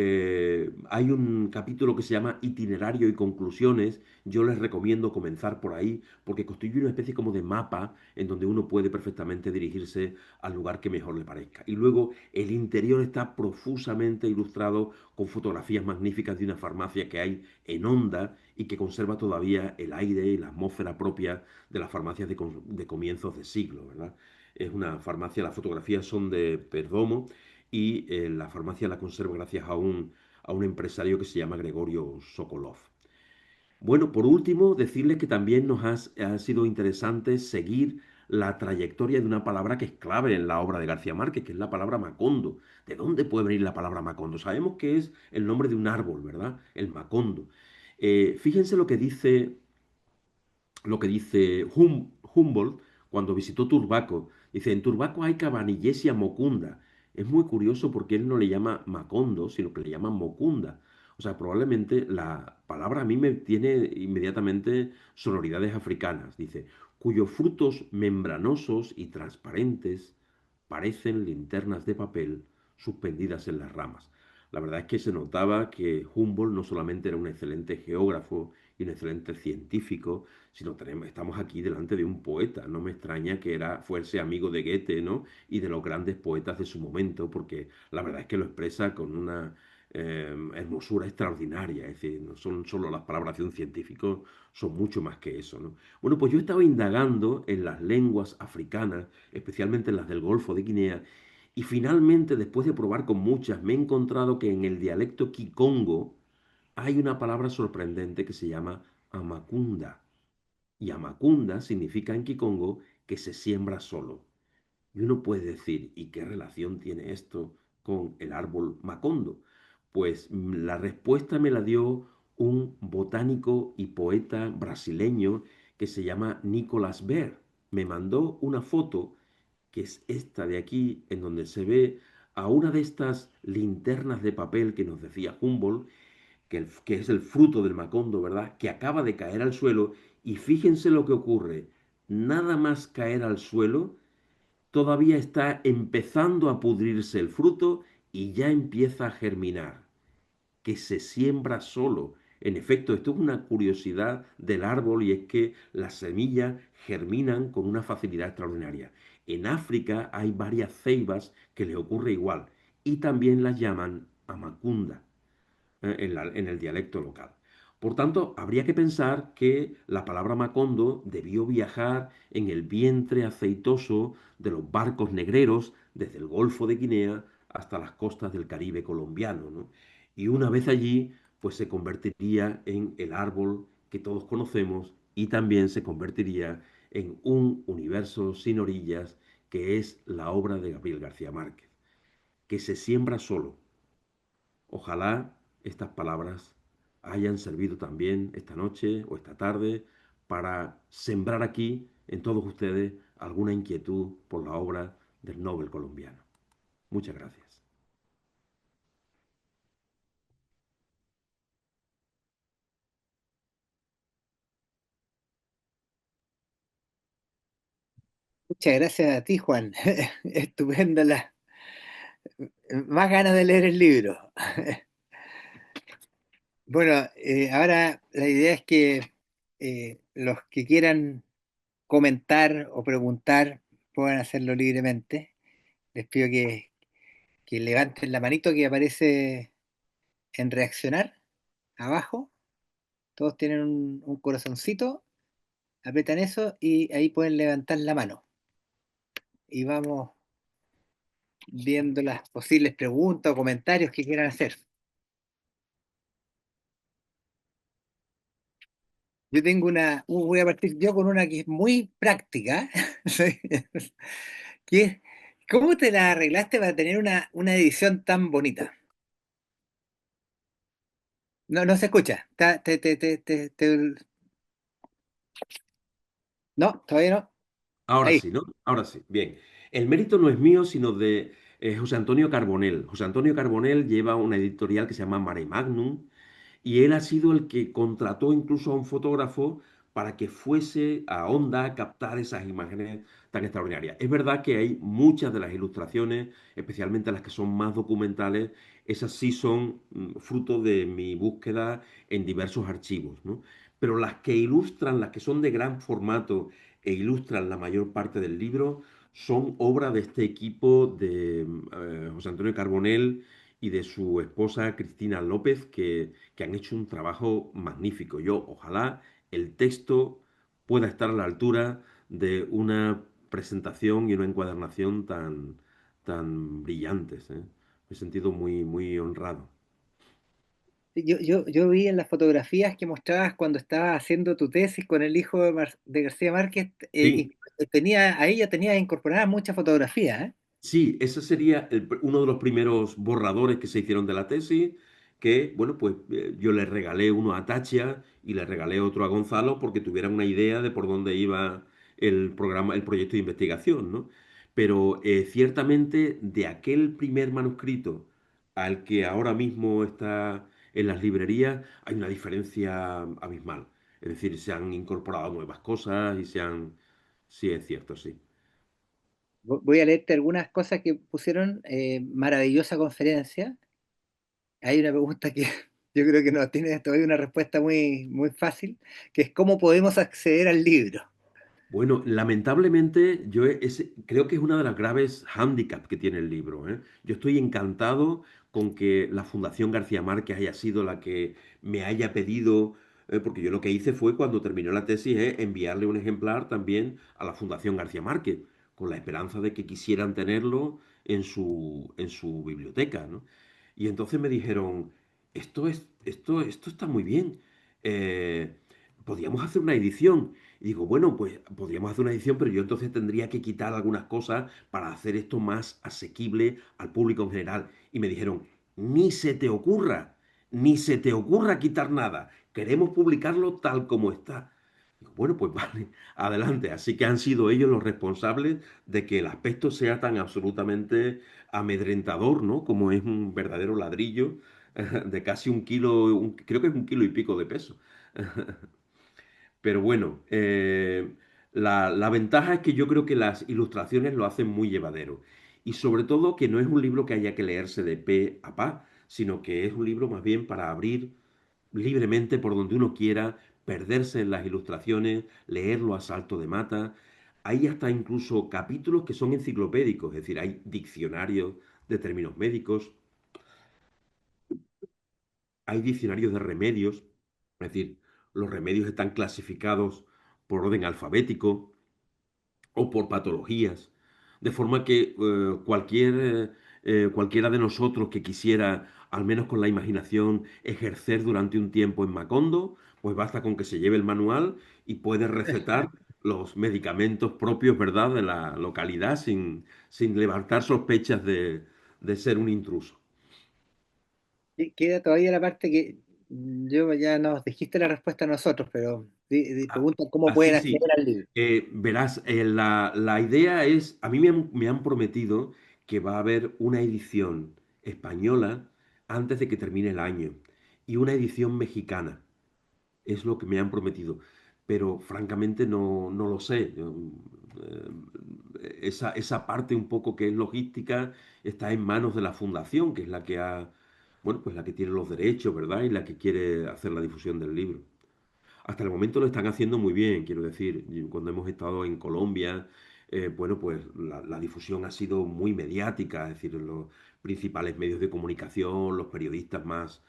hay un capítulo que se llama Itinerario y Conclusiones. Yo les recomiendo comenzar por ahí porque constituye una especie como de mapa en donde uno puede perfectamente dirigirse al lugar que mejor le parezca. Y luego el interior está profusamente ilustrado con fotografías magníficas de una farmacia que hay en Honda y que conserva todavía el aire y la atmósfera propia de las farmacias de comienzos de siglo, ¿verdad? Es una farmacia, las fotografías son de Perdomo y la farmacia la conserva gracias a un empresario que se llama Gregorio Sokolov. Bueno, por último, decirles que también ha sido interesante seguir la trayectoria de una palabra que es clave en la obra de García Márquez, que es la palabra macondo. ¿De dónde puede venir la palabra macondo? Sabemos que es el nombre de un árbol, ¿verdad? El macondo. Fíjense lo que dice Humboldt cuando visitó Turbaco. Dice, en Turbaco hay Cabanillesia mocunda. Es muy curioso porque él no le llama Macondo, sino que le llama Mocunda. O sea, probablemente la palabra a mí me tiene inmediatamente sonoridades africanas. Dice, cuyos frutos membranosos y transparentes parecen linternas de papel suspendidas en las ramas. La verdad es que se notaba que Humboldt no solamente era un excelente geógrafo y un excelente científico, sino estamos aquí delante de un poeta. No me extraña que fuese amigo de Goethe, ¿no? Y de los grandes poetas de su momento, porque la verdad es que lo expresa con una hermosura extraordinaria. Es decir, no son solo las palabras de un científico, son mucho más que eso, ¿no? Bueno, pues yo estaba indagando en las lenguas africanas, especialmente en las del Golfo de Guinea, y finalmente, después de probar con muchas, me he encontrado que en el dialecto kikongo hay una palabra sorprendente que se llama amacunda. Y amacunda significa en kikongo que se siembra solo. Y uno puede decir, ¿y qué relación tiene esto con el árbol macondo? Pues la respuesta me la dio un botánico y poeta brasileño que se llama Nicolas Ver. Me mandó una foto, que es esta de aquí, en donde se ve a una de estas linternas de papel que nos decía Humboldt, que es el fruto del macondo, ¿verdad? Que acaba de caer al suelo y fíjense lo que ocurre. nada más caer al suelo, todavía está empezando a pudrirse el fruto y ya empieza a germinar, que se siembra solo. En efecto, esto es una curiosidad del árbol y es que las semillas germinan con una facilidad extraordinaria. En África hay varias ceibas que le ocurre igual y también las llaman amacunda en el dialecto local. Por tanto, habría que pensar que la palabra Macondo debió viajar en el vientre aceitoso de los barcos negreros desde el Golfo de Guinea hasta las costas del Caribe colombiano, ¿no? Y una vez allí, pues se convertiría en el árbol que todos conocemos y también se convertiría en un universo sin orillas que es la obra de Gabriel García Márquez, que se siembra solo. Ojalá estas palabras hayan servido también esta noche o esta tarde para sembrar aquí en todos ustedes alguna inquietud por la obra del Nobel colombiano. Muchas gracias. Muchas gracias a ti, Juan. Estupenda más ganas de leer el libro. Bueno, ahora la idea es que los que quieran comentar o preguntar puedan hacerlo libremente. Les pido que levanten la manito que aparece en reaccionar abajo. Todos tienen un corazoncito, apretan eso y ahí pueden levantar la mano. Y vamos viendo las posibles preguntas o comentarios que quieran hacer. Yo tengo voy a partir yo con una que es muy práctica, que es, ¿cómo te la arreglaste para tener una edición tan bonita? No, no se escucha. No, todavía no. Ahora Ahí. sí, ¿no? Ahora sí. Bien. El mérito no es mío, sino de José Antonio Carbonell. José Antonio Carbonell lleva una editorial que se llama Mare Magnum. Y él ha sido el que contrató incluso a un fotógrafo para que fuese a Onda a captar esas imágenes tan extraordinarias. Es verdad que hay muchas de las ilustraciones, especialmente las que son más documentales, esas sí son fruto de mi búsqueda en diversos archivos, ¿no? Pero las que ilustran, las que son de gran formato e ilustran la mayor parte del libro, son obra de este equipo de José Antonio Carbonell y de su esposa Cristina López, que han hecho un trabajo magnífico. Yo, ojalá el texto pueda estar a la altura de una presentación y una encuadernación tan brillantes, ¿eh? Me he sentido muy honrado. Yo vi en las fotografías que mostrabas cuando estabas haciendo tu tesis con el hijo de García Márquez, Sí, ahí ya tenía incorporadas muchas fotografías, ¿eh? sí, ese sería uno de los primeros borradores que se hicieron de la tesis, que, bueno, pues yo le regalé uno a Tachia y le regalé otro a Gonzalo porque tuvieran una idea de por dónde iba el programa, el proyecto de investigación, ¿no? Pero ciertamente de aquel primer manuscrito al que ahora mismo está en las librerías hay una diferencia abismal. Es decir, se han incorporado nuevas cosas y se han... Sí, es cierto, sí. Voy a leerte algunas cosas que pusieron. Maravillosa conferencia. Hay una pregunta que yo creo que no tiene todavía una respuesta muy fácil, que es ¿cómo podemos acceder al libro? Bueno, lamentablemente creo que es una de las graves hándicaps que tiene el libro, ¿eh? Yo estoy encantado con que la Fundación García Márquez haya sido la que me haya pedido, porque yo lo que hice fue cuando terminó la tesis, enviarle un ejemplar también a la Fundación García Márquez, con la esperanza de que quisieran tenerlo en su biblioteca, ¿no? Y entonces me dijeron, esto está muy bien. eh, Podríamos hacer una edición. Y digo, bueno, pues podríamos hacer una edición, pero yo entonces tendría que quitar algunas cosas para hacer esto más asequible al público en general. Y me dijeron, ni se te ocurra, ni se te ocurra quitar nada. Queremos publicarlo tal como está. Digo, bueno, pues vale, adelante. Así que han sido ellos los responsables de que el aspecto sea tan absolutamente amedrentador, ¿no? Como es un verdadero ladrillo de casi un kilo, creo que es un kilo y pico de peso. Pero bueno, La ventaja es que yo creo que las ilustraciones lo hacen muy llevadero. Y sobre todo que no es un libro que haya que leerse de pe a pa, sino que es un libro más bien para abrir libremente por donde uno quiera, perderse en las ilustraciones, leerlo a salto de mata. Hay hasta incluso capítulos que son enciclopédicos, es decir, hay diccionarios de términos médicos, hay diccionarios de remedios, es decir, los remedios están clasificados por orden alfabético o por patologías, de forma que cualquiera de nosotros que quisiera, al menos con la imaginación, ejercer durante un tiempo en Macondo, pues basta con que se lleve el manual y puede recetar los medicamentos propios, ¿verdad?, de la localidad sin levantar sospechas de ser un intruso. Queda todavía la parte que yo ya nos dijiste la respuesta a nosotros, pero Ah, preguntan cómo así pueden sí. acceder al libro. Verás, la idea es, a mí me han prometido que va a haber una edición española antes de que termine el año y una edición mexicana. Es lo que me han prometido. Pero francamente no lo sé. Esa parte un poco que es logística está en manos de la fundación, que es la que ha, bueno, pues la que tiene los derechos, ¿verdad? Y la que quiere hacer la difusión del libro. Hasta el momento lo están haciendo muy bien, quiero decir. Y cuando hemos estado en Colombia, bueno, pues la difusión ha sido muy mediática, es decir, los principales medios de comunicación, los periodistas más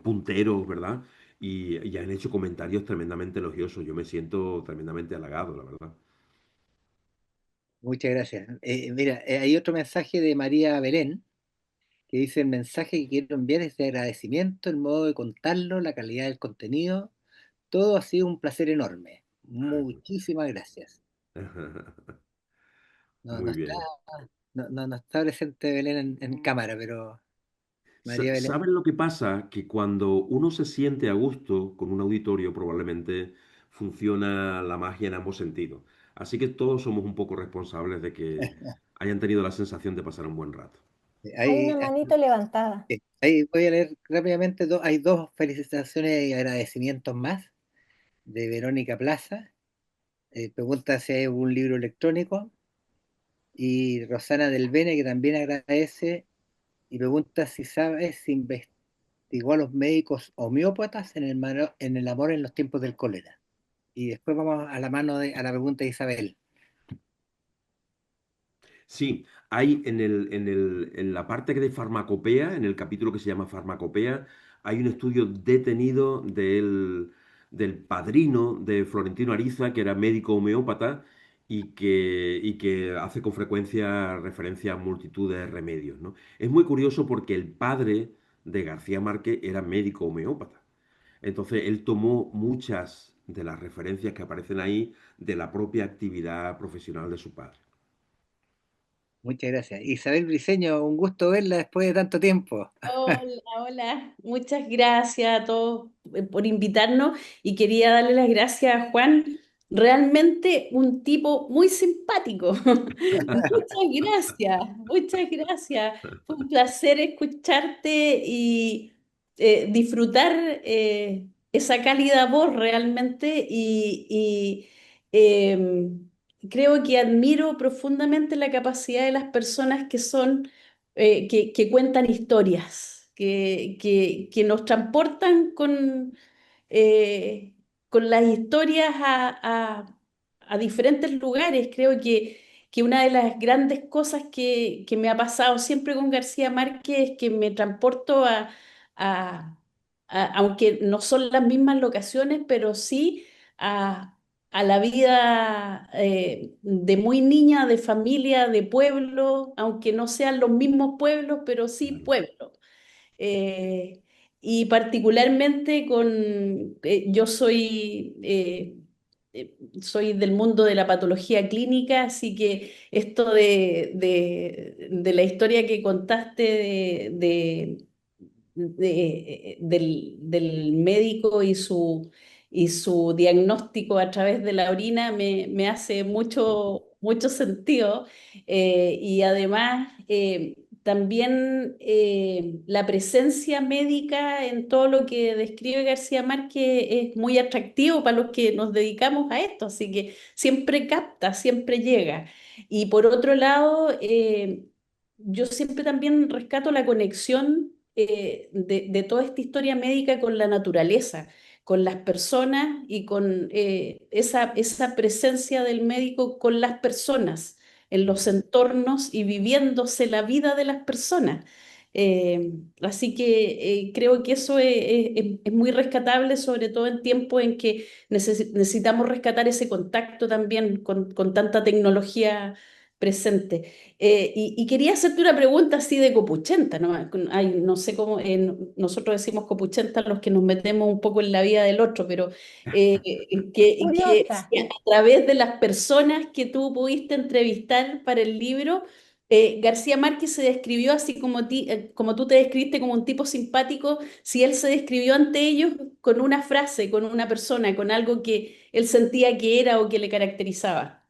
punteros, ¿verdad? Y han hecho comentarios tremendamente elogiosos. Yo me siento tremendamente halagado, la verdad. Muchas gracias. Mira, hay otro mensaje de María Belén que dice: el mensaje que quiero enviar es de agradecimiento, el modo de contarlo, la calidad del contenido. Todo ha sido un placer enorme. Muchísimas gracias. No, no Muy está, bien. no está presente Belén en cámara, pero María Belén, ¿Saben lo que pasa? Que cuando uno se siente a gusto con un auditorio, probablemente funciona la magia en ambos sentidos. Así que todos somos un poco responsables de que hayan tenido la sensación de pasar un buen rato. Hay una ahí, manito levantada. ahí voy a leer rápidamente. Hay dos felicitaciones y agradecimientos más de Verónica Plaza. Pregunta si hay un libro electrónico. Y Rosana del Bene, que también agradece y pregunta si sabe si investigó a los médicos homeópatas en el amor en los tiempos del cólera. Y después vamos a la a la pregunta de Isabel. Sí, hay en la parte de farmacopea, en el capítulo que se llama farmacopea, hay un estudio detenido del padrino de Florentino Ariza, que era médico homeópata y que hace con frecuencia referencia a multitud de remedios, ¿no? Es muy curioso porque el padre de García Márquez era médico homeópata. Entonces, él tomó muchas de las referencias que aparecen ahí de la propia actividad profesional de su padre. Muchas gracias. Isabel Briceño, un gusto verla después de tanto tiempo. Hola, hola. Muchas gracias a todos por invitarnos y quería darle las gracias a Juan, realmente un tipo muy simpático. Muchas gracias, muchas gracias. Fue un placer escucharte y disfrutar esa cálida voz realmente creo que admiro profundamente la capacidad de las personas que son que cuentan historias, que nos transportan con las historias a diferentes lugares. Creo que una de las grandes cosas que me ha pasado siempre con García Márquez es que me transporto a- aunque no son las mismas locaciones, pero sí a la vida de muy niña, de familia, de pueblo, aunque no sean los mismos pueblos, pero sí pueblos. Eh, y particularmente yo soy del mundo de la patología clínica, así que esto de la historia que contaste del médico y su diagnóstico a través de la orina me hace mucho sentido. Y además también la presencia médica en todo lo que describe García Márquez es muy atractivo para los que nos dedicamos a esto, así que siempre capta, siempre llega. Y por otro lado, yo siempre también rescato la conexión de toda esta historia médica con la naturaleza, con las personas y con esa presencia del médico con las personas en los entornos y viviéndose la vida de las personas. Así que creo que eso es muy rescatable, sobre todo en tiempos en que necesitamos rescatar ese contacto también con tanta tecnología presente. Y quería hacerte una pregunta así de copuchenta, ¿no? Ay, no sé cómo, nosotros decimos copuchenta los que nos metemos un poco en la vida del otro, pero que Curiosa. si a través de las personas que tú pudiste entrevistar para el libro, García Márquez se describió así como tú te describiste como un tipo simpático, si él se describió ante ellos con una frase, con una persona, con algo que él sentía que era o que le caracterizaba.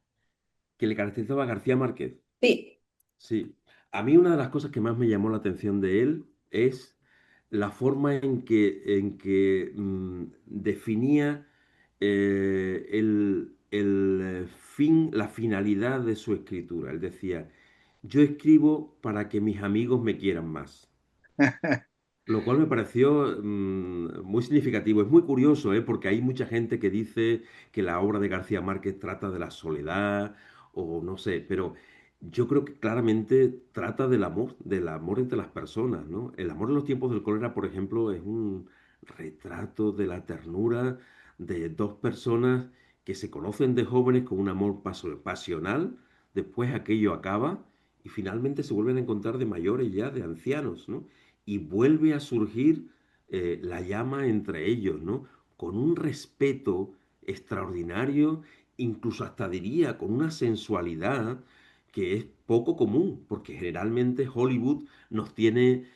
Que le caracterizaba a García Márquez. Sí. Sí, a mí una de las cosas que más me llamó la atención de él es la forma en que definía el fin, la finalidad de su escritura. Él decía, yo escribo para que mis amigos me quieran más. Lo cual me pareció muy significativo. Es muy curioso, ¿eh? Porque hay mucha gente que dice que la obra de García Márquez trata de la soledad o no sé, pero yo creo que claramente trata del amor entre las personas, ¿no? El amor en los tiempos del cólera, por ejemplo, es un retrato de la ternura de dos personas que se conocen de jóvenes con un amor pasional, después aquello acaba y finalmente se vuelven a encontrar de mayores ya, de ancianos, ¿no? Y vuelve a surgir la llama entre ellos, ¿no? Con un respeto extraordinario, incluso hasta diría con una sensualidad que es poco común, porque generalmente Hollywood nos tiene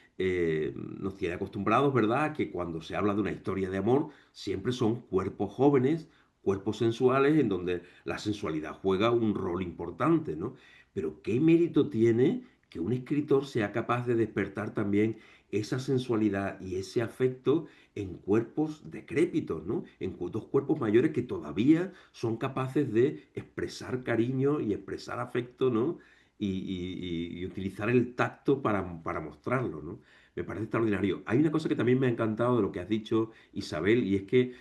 acostumbrados, ¿verdad? Que cuando se habla de una historia de amor, siempre son cuerpos jóvenes, cuerpos sensuales, en donde la sensualidad juega un rol importante, ¿no? Pero ¿qué mérito tiene que un escritor sea capaz de despertar también esa sensualidad y ese afecto en cuerpos decrépitos, ¿no? En dos cuerpos mayores que todavía son capaces de expresar cariño y expresar afecto, ¿no? Y utilizar el tacto para mostrarlo, ¿no? Me parece extraordinario. Hay una cosa que también me ha encantado de lo que has dicho, Isabel, y es que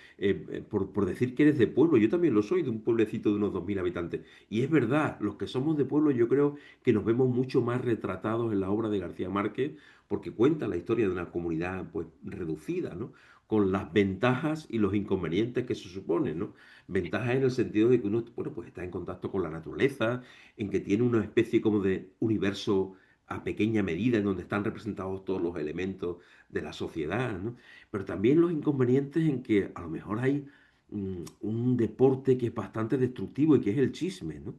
por decir que eres de pueblo, yo también lo soy, de un pueblecito de unos 2000 habitantes. Y es verdad, los que somos de pueblo yo creo que nos vemos mucho más retratados en la obra de García Márquez porque cuenta la historia de una comunidad pues reducida, ¿no? Con las ventajas y los inconvenientes que se suponen, ¿no? Ventajas en el sentido de que uno, bueno, pues está en contacto con la naturaleza, en que tiene una especie como de universo a pequeña medida en donde están representados todos los elementos de la sociedad, ¿no? Pero también los inconvenientes en que a lo mejor hay un deporte que es bastante destructivo y que es el chisme, ¿no?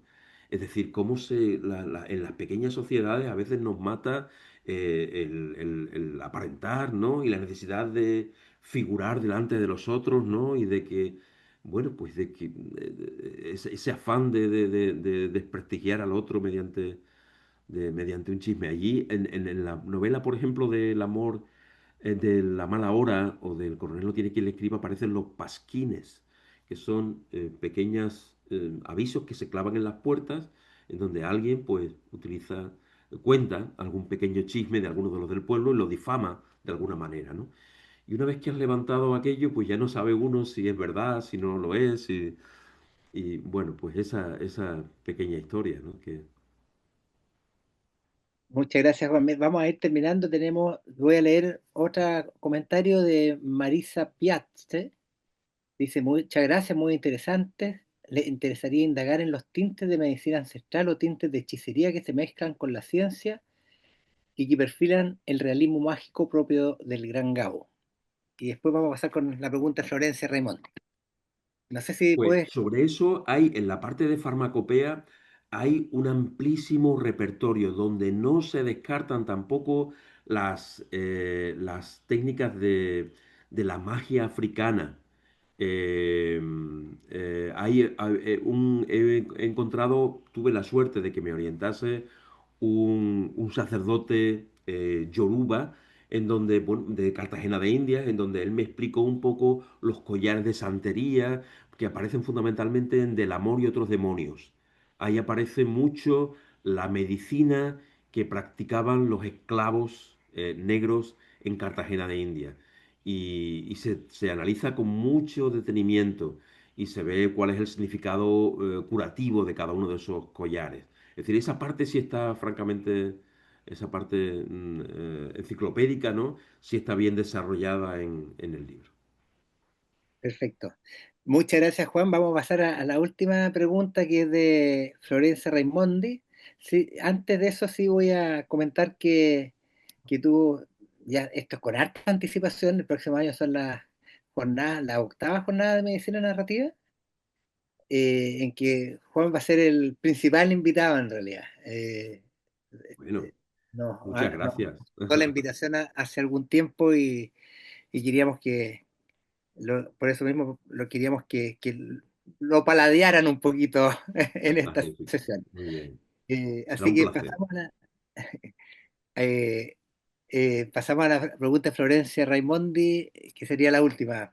Es decir, cómo en las pequeñas sociedades a veces nos mata el aparentar, ¿no? Y la necesidad de figurar delante de los otros, ¿no? Y de que, bueno, pues de que ese afán de desprestigiar al otro mediante un chisme. Allí, en la novela, por ejemplo, del amor, de la mala hora o del coronel no tiene quien le escriba, aparecen los pasquines, que son pequeños avisos que se clavan en las puertas, en donde alguien, pues, cuenta algún pequeño chisme de alguno de los del pueblo y lo difama de alguna manera, ¿no? Y una vez que has levantado aquello, pues ya no sabe uno si es verdad, si no lo es, y bueno, pues esa pequeña historia, ¿no? Que, Muchas gracias, Juan. Vamos a ir terminando. Voy a leer otro comentario de Marisa Piazze. Dice, muchas gracias, muy interesante. Le interesaría indagar en los tintes de medicina ancestral o tintes de hechicería que se mezclan con la ciencia y que perfilan el realismo mágico propio del gran Gabo. Y después vamos a pasar con la pregunta de Florencia Raymond. No sé si pues puedes. sobre eso hay, en la parte de farmacopea, hay un amplísimo repertorio donde no se descartan tampoco las técnicas de la magia africana. Eh, he encontrado, tuve la suerte de que me orientase un sacerdote yoruba, en donde, bueno, de Cartagena de Indias, en donde él me explicó un poco los collares de santería que aparecen fundamentalmente en Del amor y otros demonios. Ahí aparece mucho la medicina que practicaban los esclavos negros en Cartagena de India. Y se analiza con mucho detenimiento y se ve cuál es el significado curativo de cada uno de esos collares. Es decir, esa parte sí está francamente, esa parte enciclopédica, ¿no? Sí está bien desarrollada en el libro. Perfecto. Muchas gracias, Juan. Vamos a pasar a la última pregunta que es de Florencia Raimondi. Sí, antes de eso sí voy a comentar que tú, ya esto es con harta anticipación, el próximo año son las jornadas, la octava jornada de medicina narrativa, en que Juan va a ser el principal invitado en realidad. Bueno, Nos, muchas nos gracias. dio la invitación hace algún tiempo y queríamos que por eso mismo lo queríamos que lo paladearan un poquito en esta Magnífico. sesión. Muy bien. Será Así un que placer. eh, pasamos a la pregunta de Florencia Raimondi, que sería la última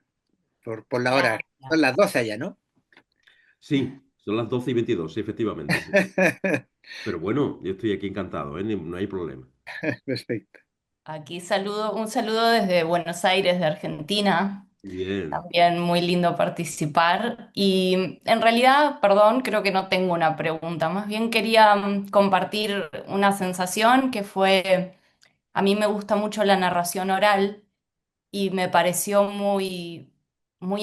por la hora. Son Gracias. las 12 allá, ¿no? Sí, son las 12:22, sí, efectivamente, sí. Pero bueno, yo estoy aquí encantado, ¿eh? No hay problema. Perfecto. Aquí un saludo desde Buenos Aires, de Argentina. Bien. También muy lindo participar. Y en realidad, perdón, creo que no tengo una pregunta. Más bien quería compartir una sensación que fue, a mí me gusta mucho la narración oral y me pareció muy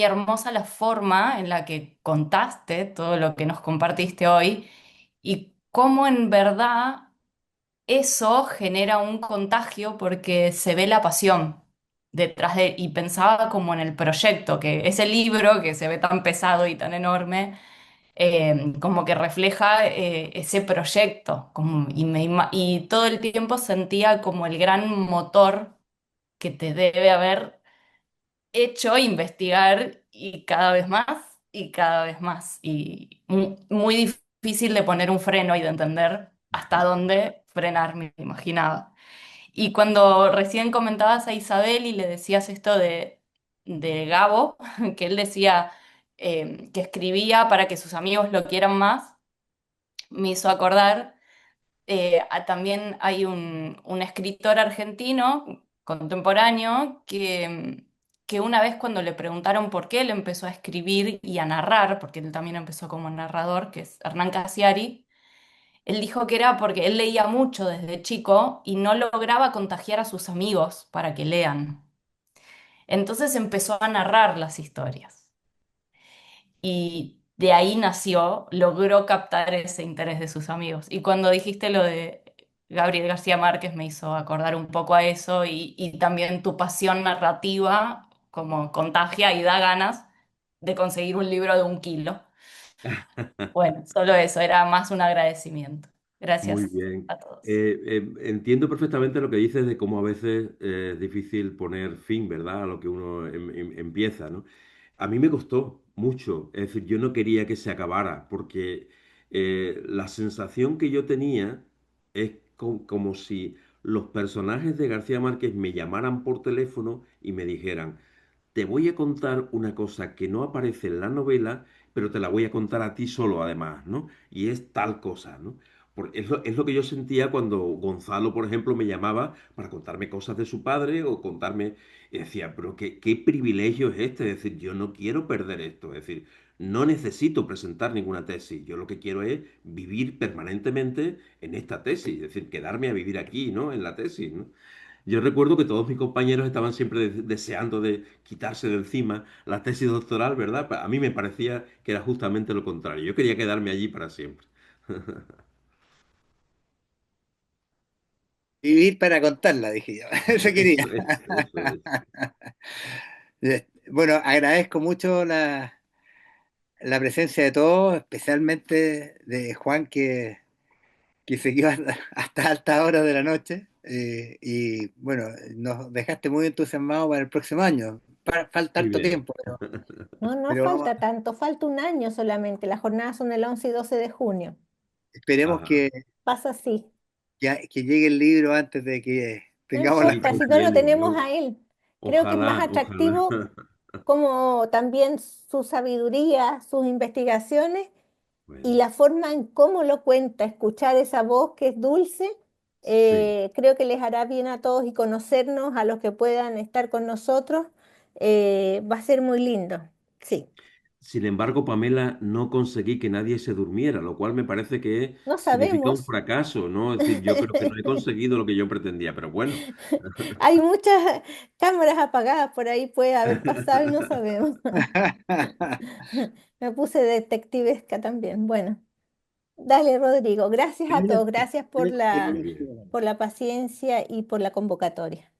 hermosa la forma en la que contaste todo lo que nos compartiste hoy y cómo en verdad eso genera un contagio porque se ve la pasión detrás de, y pensaba como en el proyecto, que ese libro que se ve tan pesado y tan enorme, como que refleja ese proyecto, y todo el tiempo sentía como el gran motor que te debe haber hecho investigar y cada vez más y cada vez más. Y muy difícil de poner un freno y de entender hasta dónde frenar, me imaginaba. Y cuando recién comentabas a Isabel y le decías esto de Gabo, que él decía que escribía para que sus amigos lo quieran más, me hizo acordar también hay un escritor argentino contemporáneo que una vez cuando le preguntaron por qué él empezó a escribir y a narrar, porque él también empezó como narrador, que es Hernán Casiari, él dijo que era porque él leía mucho desde chico y no lograba contagiar a sus amigos para que lean. Entonces empezó a narrar las historias. Y de ahí nació, logró captar ese interés de sus amigos. Y cuando dijiste lo de Gabriel García Márquez me hizo acordar un poco a eso y también tu pasión narrativa como contagia y da ganas de conseguir un libro de 1 kilo. Bueno, solo eso, era más un agradecimiento. Muy Gracias bien. a todos. Entiendo perfectamente lo que dices de cómo a veces es difícil poner fin, ¿verdad? A lo que uno empieza, ¿no? A mí me costó mucho, es decir, yo no quería que se acabara, porque la sensación que yo tenía es como si los personajes de García Márquez me llamaran por teléfono y me dijeran, te voy a contar una cosa que no aparece en la novela, pero te la voy a contar a ti solo, además, ¿no? Y es tal cosa, ¿no? Es lo que yo sentía cuando Gonzalo, por ejemplo, me llamaba para contarme cosas de su padre o contarme, y decía, pero qué privilegio es este, es decir, yo no quiero perder esto, es decir, no necesito presentar ninguna tesis, yo lo que quiero es vivir permanentemente en esta tesis, es decir, quedarme a vivir aquí, ¿no? En la tesis, ¿no? Yo recuerdo que todos mis compañeros estaban siempre deseando de quitarse de encima la tesis doctoral, ¿verdad? A mí me parecía que era justamente lo contrario. Yo quería quedarme allí para siempre. Vivir para contarla, dije yo. Eso quería. Eso es, eso es. Bueno, agradezco mucho la presencia de todos, especialmente de Juan, que se quedó hasta altas horas de la noche. Y bueno, nos dejaste muy entusiasmados para el próximo año. Falta Muy harto bien. tiempo, No, no pero falta tanto, falta un año solamente. Las jornadas son el 11 y 12 de junio. esperemos Ajá. que Pasa así. que llegue el libro antes de que No tengamos las Sí, importa, si no lo también, tenemos yo, a él. Creo que es más ojalá, atractivo ojalá. como también su sabiduría, sus investigaciones y Bueno, la forma en cómo lo cuenta, escuchar esa voz que es dulce, sí. creo que les hará bien a todos y conocernos, a los que puedan estar con nosotros, va a ser muy lindo. Sí, Sin embargo, Pamela, no conseguí que nadie se durmiera, lo cual me parece que no significa un sabemos. fracaso, ¿no? Es decir, yo creo que no he conseguido lo que yo pretendía, pero bueno. Hay muchas cámaras apagadas por ahí, puede haber pasado y no sabemos. Me puse detectivesca también. Bueno, dale, Rodrigo. Gracias a todos. Gracias Muy bien. por la paciencia y por la convocatoria.